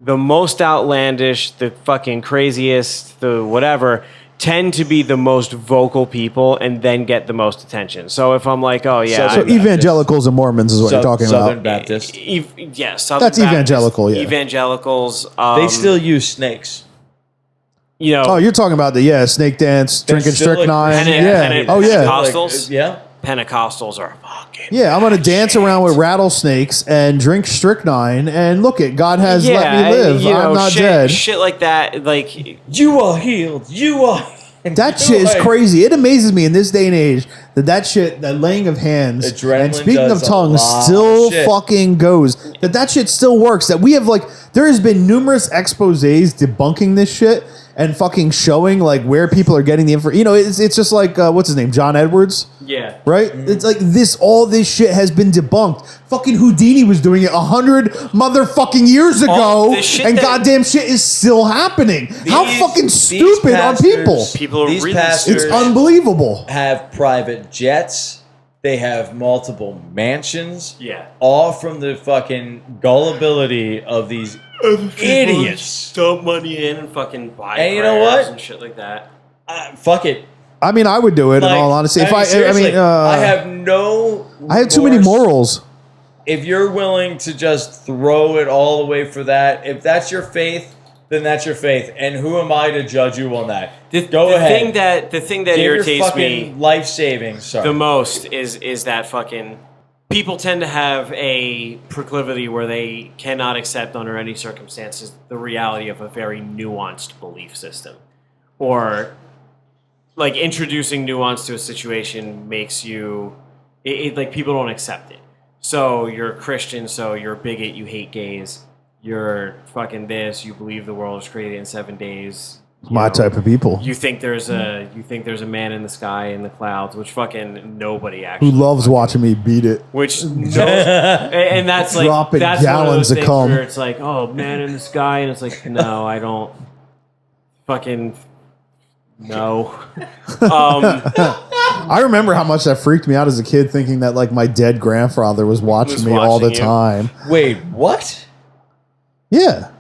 the most outlandish, the fucking craziest, the whatever, tend to be the most vocal people and then get the most attention. So if I'm like, oh yeah, so evangelicals and Mormons is what you're talking Southern about. Baptist. Southern That's Baptist, evangelical. Yeah, evangelicals. They still use snakes. Oh, you're talking about the snake dance, drinking strychnine. Pentecostals. Yeah. Pentecostals are fucking. Yeah, I'm gonna dance around with rattlesnakes and drink strychnine and look at God has let me live. I'm not dead. Shit like that. Like, you are healed. You are. That shit is crazy. It amazes me in this day and age that shit, that laying of hands and speaking of tongues still fucking goes. That shit still works. That we have there has been numerous exposés debunking this shit and fucking showing like where people are getting the info. It's just like what's his name, John Edwards. Yeah. Right. Mm-hmm. It's like all this shit has been debunked. Fucking Houdini was doing it 100 motherfucking years ago, and goddamn shit is still happening. How fucking stupid are people? People are really. It's unbelievable. Have private jets. They have multiple mansions. Yeah. All from the fucking gullibility of these idiots. Dump money in and fucking buy and you know what? And shit like that. Fuck it. I mean, I would do it in all honesty. I have too many morals. If you're willing to just throw it all away for that, if that's your faith, then that's your faith. And who am I to judge you on that? Go ahead. The thing that irritates me life saving the most is that fucking people tend to have a proclivity where they cannot accept under any circumstances the reality of a very nuanced belief system, or like introducing nuance to a situation makes you like people don't accept it. So you're a Christian, so you're a bigot, you hate gays, you're fucking this, you believe the world was created in 7 days. My type of people. You think there's a man in the sky in the clouds, which fucking nobody actually. Who loves watching me beat it? Which and that's like dropping that's gallons one of those of cum. where it's like, oh, man in the sky, and it's like, no, I don't. Fucking no. I remember how much that freaked me out as a kid, thinking that like my dead grandfather was watching me all the time. Wait, what? Yeah.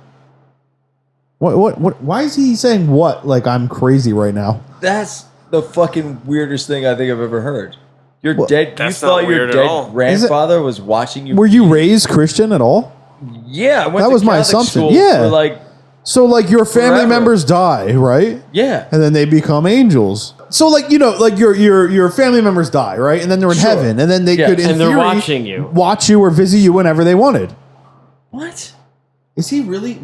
What? Why is he saying what? Like I'm crazy right now. That's the fucking weirdest thing I think I've ever heard. You're dead. That's you not thought weird your at dead all. grandfather was watching you. Were you raised Christian at all? Yeah, I went that to was my Catholic assumption. school Yeah. for like. So like your family Forever. members die, right? Yeah. And then they become angels. So like like your family members die, right? And then they're in heaven, and then they could in and they're theory watch you or visit you whenever they wanted. What? Is he really?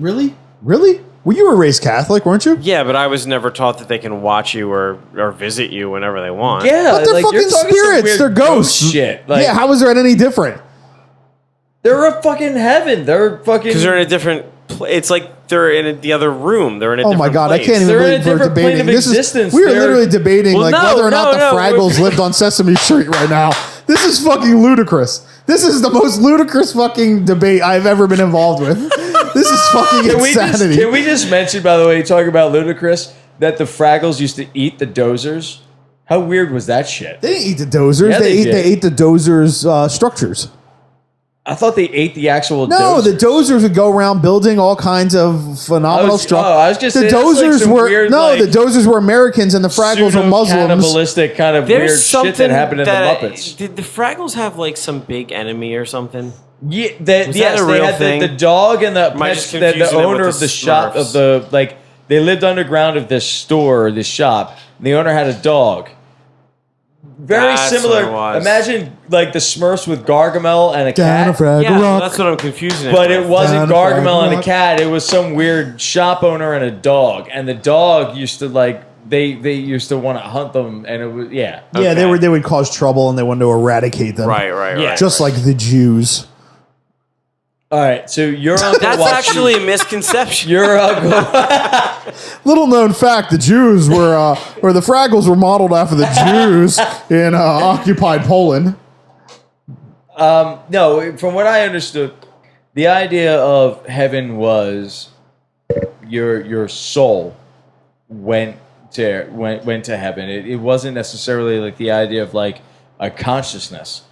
Well, you were raised Catholic, weren't you? Yeah, but I was never taught that they can watch you or visit you whenever they want. Yeah, but they're like, fucking you're talking some spirits. weird They're ghosts. ghost shit. Like, yeah, how is there any different? They're a fucking heaven. They're fucking because they're in a different It's like they're in the other room. They're in a Oh different my god, place. I can't even They're in a believe we're different plane debating. of This is existence. we are They're- literally debating Well, like no, whether or not no, the no, Fraggles lived on Sesame Street right now. This is fucking ludicrous. This is the most ludicrous fucking debate I've ever been involved with. This is fucking insanity. Can we just mention, by the way, talking about ludicrous, that the Fraggles used to eat the dozers? How weird was that shit? They didn't eat the dozers. Yeah, they did. ate the dozers' structures. I thought they ate the actual No, dozers. the dozers would go around building all kinds of phenomenal structures. I was just the saying, that's like dozers some were weird, the like, dozers were Americans and the Fraggles were Muslims. Cannibalistic kind of weird shit that happened in the Muppets. Did the Fraggles have like some big enemy or something? Yeah, Was that yes, a they real had thing? the dog and the Am I just the confusing it owner with of the the shop Smurfs? of the like they lived underground of this store or this shop. And the owner had a dog. Very That's similar. what it was. Imagine like the Smurfs with Gargamel and a Down a cat. Fraggle Yeah, Rock. that's what I'm confusing it But with. it wasn't Down a Gargamel and a Rock. cat. It was some weird shop owner and a dog. And the dog used to like they used to want to hunt them. And it was Yeah, Okay. they would cause trouble and they wanted to eradicate them. Right. Just like the Jews. all right. So your uncle That's watched actually a misconception. your uncle. Little known fact: the Jews were, or the Fraggles were modeled after the Jews in occupied Poland. No, from what I understood, the idea of heaven was your soul went to heaven. It wasn't necessarily like the idea of like a consciousness,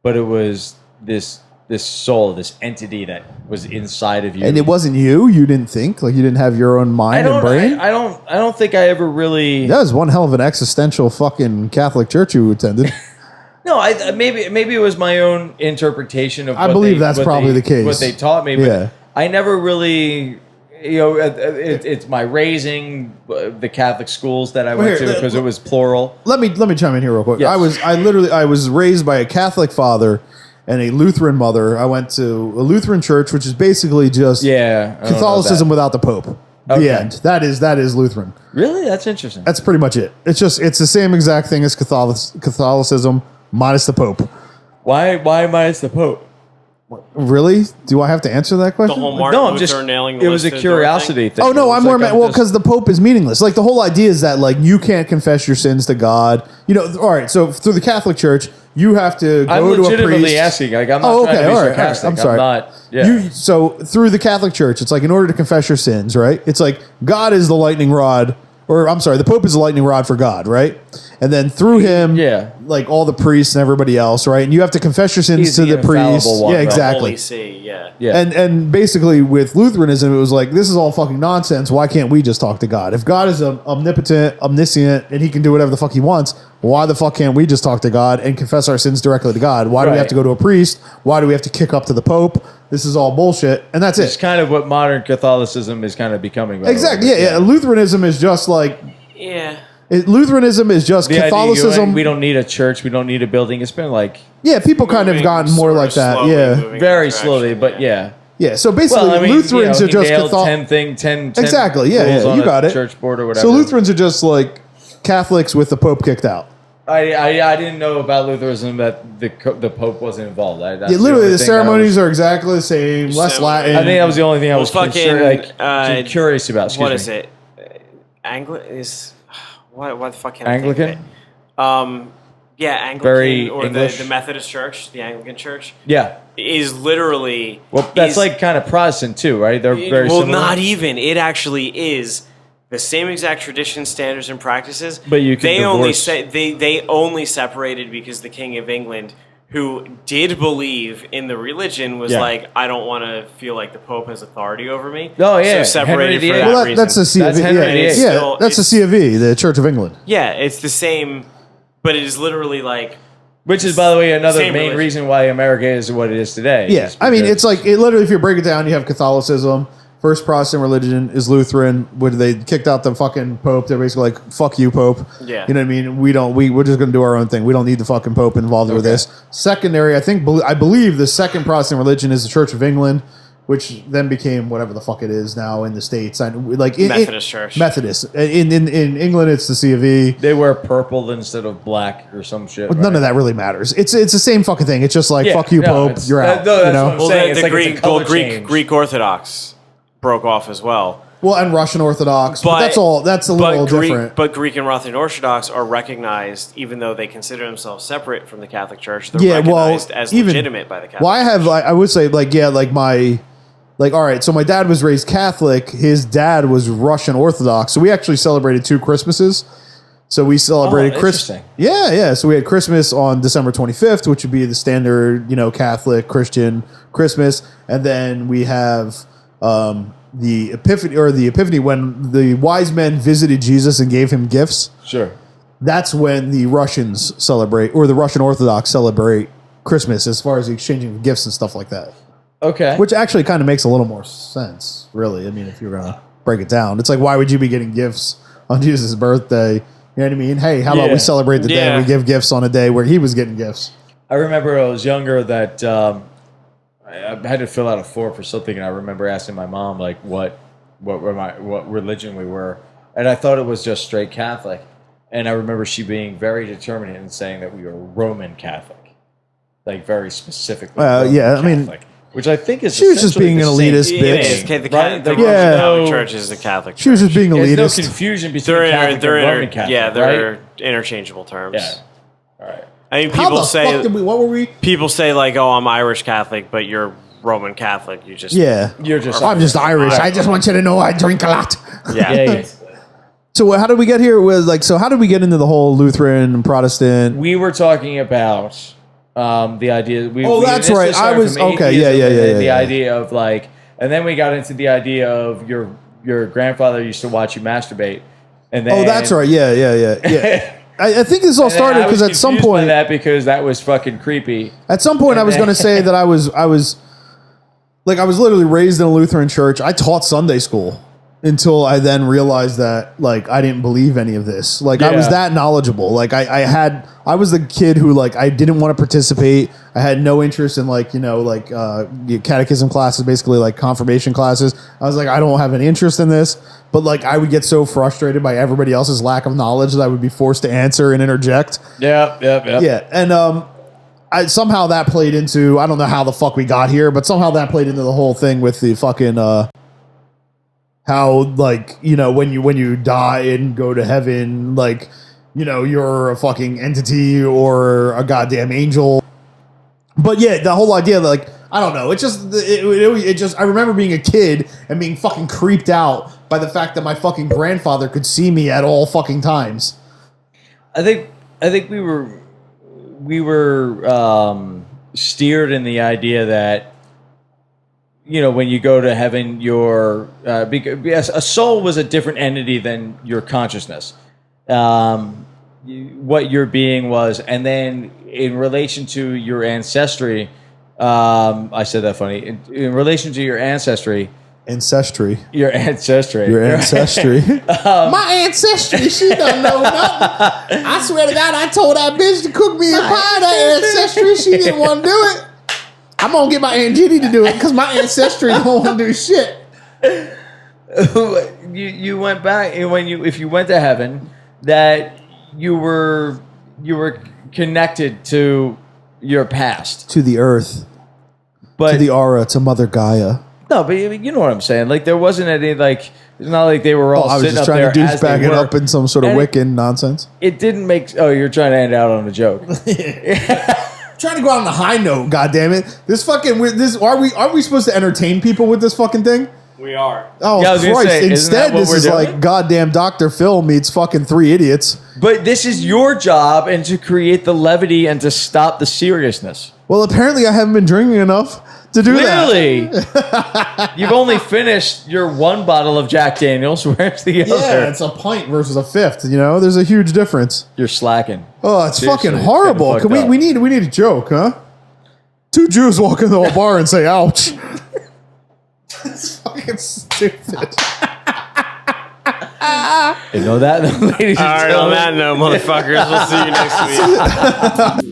but it was this soul, this entity that was inside of you. And it wasn't you. You didn't think like you didn't have your own mind and brain. I don't think I ever really. That was one hell of an existential fucking Catholic church you attended. No, maybe it was my own interpretation of. I believe that's probably the case. What they taught me, but Yeah. I never really. It's my raising, the Catholic schools that I went here, to because it was plural. Let me chime in here real quick. Yes. I was raised by a Catholic father and a Lutheran mother. I went to a Lutheran church, which is basically just Yeah, I don't know Catholicism that. without the Pope. Okay. The end. That is Lutheran. Really, that's interesting. That's pretty much it. It's the same exact thing as Catholicism minus the Pope. Why minus the Pope? Really? Do I have to answer that The question? whole Martin No, I'm Luther just. nailing the It was a list of the door curiosity thing. Oh no, It was I'm more like, well just- because the Pope is meaningless. Like the whole idea is that like you can't confess your sins to God. You know, all right. So through the Catholic Church, you have to I'm go to a legitimately priest. asking. Like, I'm not Oh, trying okay, to be all right, sarcastic. I'm sorry. not. Yeah. So through the Catholic Church, it's like in order to confess your sins, right? It's like God is the lightning rod, or I'm sorry, the Pope is the lightning rod for God, right? And then through him, Yeah. like all the priests and everybody else, right? And you have to confess your sins He's to the the priest. infallible one, Yeah, right? exactly. Holy See, yeah. Yeah. And basically with Lutheranism, it was like, this is all fucking nonsense. Why can't we just talk to God? If God is omnipotent, omniscient, and he can do whatever the fuck he wants, why the fuck can't we just talk to God and confess our sins directly to God? Why do we have Right. to go to a priest? Why do we have to kick up to the Pope? This is all bullshit. And that's It's it. kind of what modern Catholicism is kind of becoming. by the Exactly. way. Yeah. Lutheranism is just like, Yeah. Lutheranism is just The idea Catholicism. we don't need a church. We don't need a building. It's been like Yeah, people kind of Moving gotten more sort of like that. slowly Yeah. moving in very that slowly, direction, but yeah. Yeah. So basically, Well, I mean, Lutherans he are just nailed Catholic. 10 Exactly. Yeah. rules Yeah. on You a got it. Church board or whatever. So Lutherans are just like Catholics with the Pope kicked out. I didn't know about Lutheranism that the Pope wasn't involved. That's Yeah, literally, only the thing I ceremonies are exactly the same, less So- Latin. I think that was the only thing I Well, was fucking, curious about. Excuse What me. is it? Is what the fuck can Anglican? I think of it? Yeah, Anglican Very or English? the Methodist Church, the Anglican Church Yeah. is literally Well, that's is- like kind of Protestant too, right? They're very well, similar. not even. It actually is the same exact tradition, standards, and practices. But you can they only divorce- they only separated because the King of England, who did believe in the religion, was Yeah. like, I don't want to feel like the Pope has authority over me. Oh, yeah. so separated Henry for VIII. that well, reason. that's the C of That's E. Henry Yeah, VIII. yeah, Still, that's the it's- C of E, the Church of England. Yeah, it's the same, but it is literally like Which is, by the way, another Same main religion. reason why America is what it is today. Yeah, is I mean, because- it's like literally, if you break it down, you have Catholicism. First Protestant religion is Lutheran, where they kicked out the fucking Pope. They're basically like, "Fuck you, Pope." Yeah. You know what I mean? We're just going to do our own thing. We don't need the fucking Pope involved with Okay. this. Secondary, I believe the second Protestant religion is the Church of England, which then became whatever the fuck it is now in the States. Methodist Church. Methodist. In England, it's the C of E. they wear purple instead of black or some shit. But none of that really matters. It's the same fucking thing. It's just like, Yeah, fuck you, no, Pope. it's- You're out. no, that's you know? what I'm well, saying. the It's like it's a Greek, color well, change. Greek Orthodox. broke off as well. Well, and Russian Orthodox, but that's all. That's a little different. But Greek and Russian Orthodox are recognized, even though they consider themselves separate from the Catholic Church. They're recognized as legitimate by the Catholic. Well, I have. I would say, all right. So my dad was raised Catholic. His dad was Russian Orthodox. So we actually celebrated 2 Christmases. So we celebrated Christmas. Yeah. So we had Christmas on December 25th, which would be the standard, Catholic Christian Christmas, and then we have the Epiphany when the wise men visited Jesus and gave him gifts. Sure. That's when the Russians celebrate, or the Russian Orthodox celebrate Christmas, as far as the exchanging of gifts and stuff like that. Okay. Which actually kind of makes a little more sense, really. I mean, if you're going to break it down, it's like, why would you be getting gifts on Jesus' birthday? You know what I mean? Hey, how about we celebrate the day and we give gifts on a day where he was getting gifts? I remember I was younger that I had to fill out a form for something, and I remember asking my mom what religion we were, and I thought it was just straight Catholic, and I remember she being very determined in saying that we were Roman Catholic, like very specifically. Yeah, Catholic, I mean, which I think is she was just being an elitist bitch. The Catholic Church is the Catholic Church. She was just being elitist. There's no confusion between Catholic and Roman Catholic. Yeah, they're interchangeable terms. Yeah. All right. I mean, people say what were we? People say like, "Oh, I'm Irish Catholic," but you're Roman Catholic. You're just I'm just Irish. I just want you to know I drink a lot. Yeah. So how did we get here? So how did we get into the whole Lutheran and Protestant? We were talking about the idea. That's right. I was okay. Yeah. The idea of and then we got into the idea of your grandfather used to watch you masturbate, and then that's right. Yeah. I think this all started because at some point because that was fucking creepy. At some point, I was going to say that I was literally raised in a Lutheran church. I taught Sunday school until I then realized that I didn't believe any of this. I was that knowledgeable. I was the kid who I didn't want to participate. I had no interest in catechism classes, basically confirmation classes. I was I don't have any interest in this. But I would get so frustrated by everybody else's lack of knowledge that I would be forced to answer and interject. Yeah. And somehow that played into, I don't know how the fuck we got here, but somehow that played into the whole thing with the fucking how when you die and go to heaven, you're a fucking entity or a goddamn angel. But yeah, the whole idea I don't know. It just I remember being a kid and being fucking creeped out by the fact that my fucking grandfather could see me at all fucking times. I think we were steered in the idea that when you go to heaven, because a soul was a different entity than your consciousness. What your being was, and then in relation to your ancestry. I said that funny. In relation to your ancestry. Your ancestry. My ancestry, she don't know nothing. I swear to God, I told that bitch to cook me a pie. That ancestry, she didn't want to do it. I'm going to get my Aunt Jenny to do it because my ancestry don't want to do shit. You went back, and if you went to heaven, that you were connected to your past, to the earth, to the aura, to Mother Gaia. No, but you know what I'm saying. There wasn't any it's not like they were all. I was sitting just up trying to there douchebag it up in some sort of Wiccan nonsense. It didn't make. Oh, you're trying to end out on a joke. Trying to go out on a high note. God damn it! Are we supposed to entertain people with this fucking thing? We are. Oh Christ! Instead, this is goddamn Dr. Phil meets fucking 3 idiots. But this is your job, and to create the levity and to stop the seriousness. Well, apparently I haven't been drinking enough to do that. Really? You've only finished your 1 bottle of Jack Daniels. Where's the other? Yeah, it's a pint versus a fifth. There's a huge difference. You're slacking. Oh, it's seriously, fucking horrible. We need a joke, huh? 2 Jews walk into a bar and say, "Ouch." It's fucking stupid. You know that, ladies and gentlemen. All right, on that note, motherfuckers, we'll see you next week.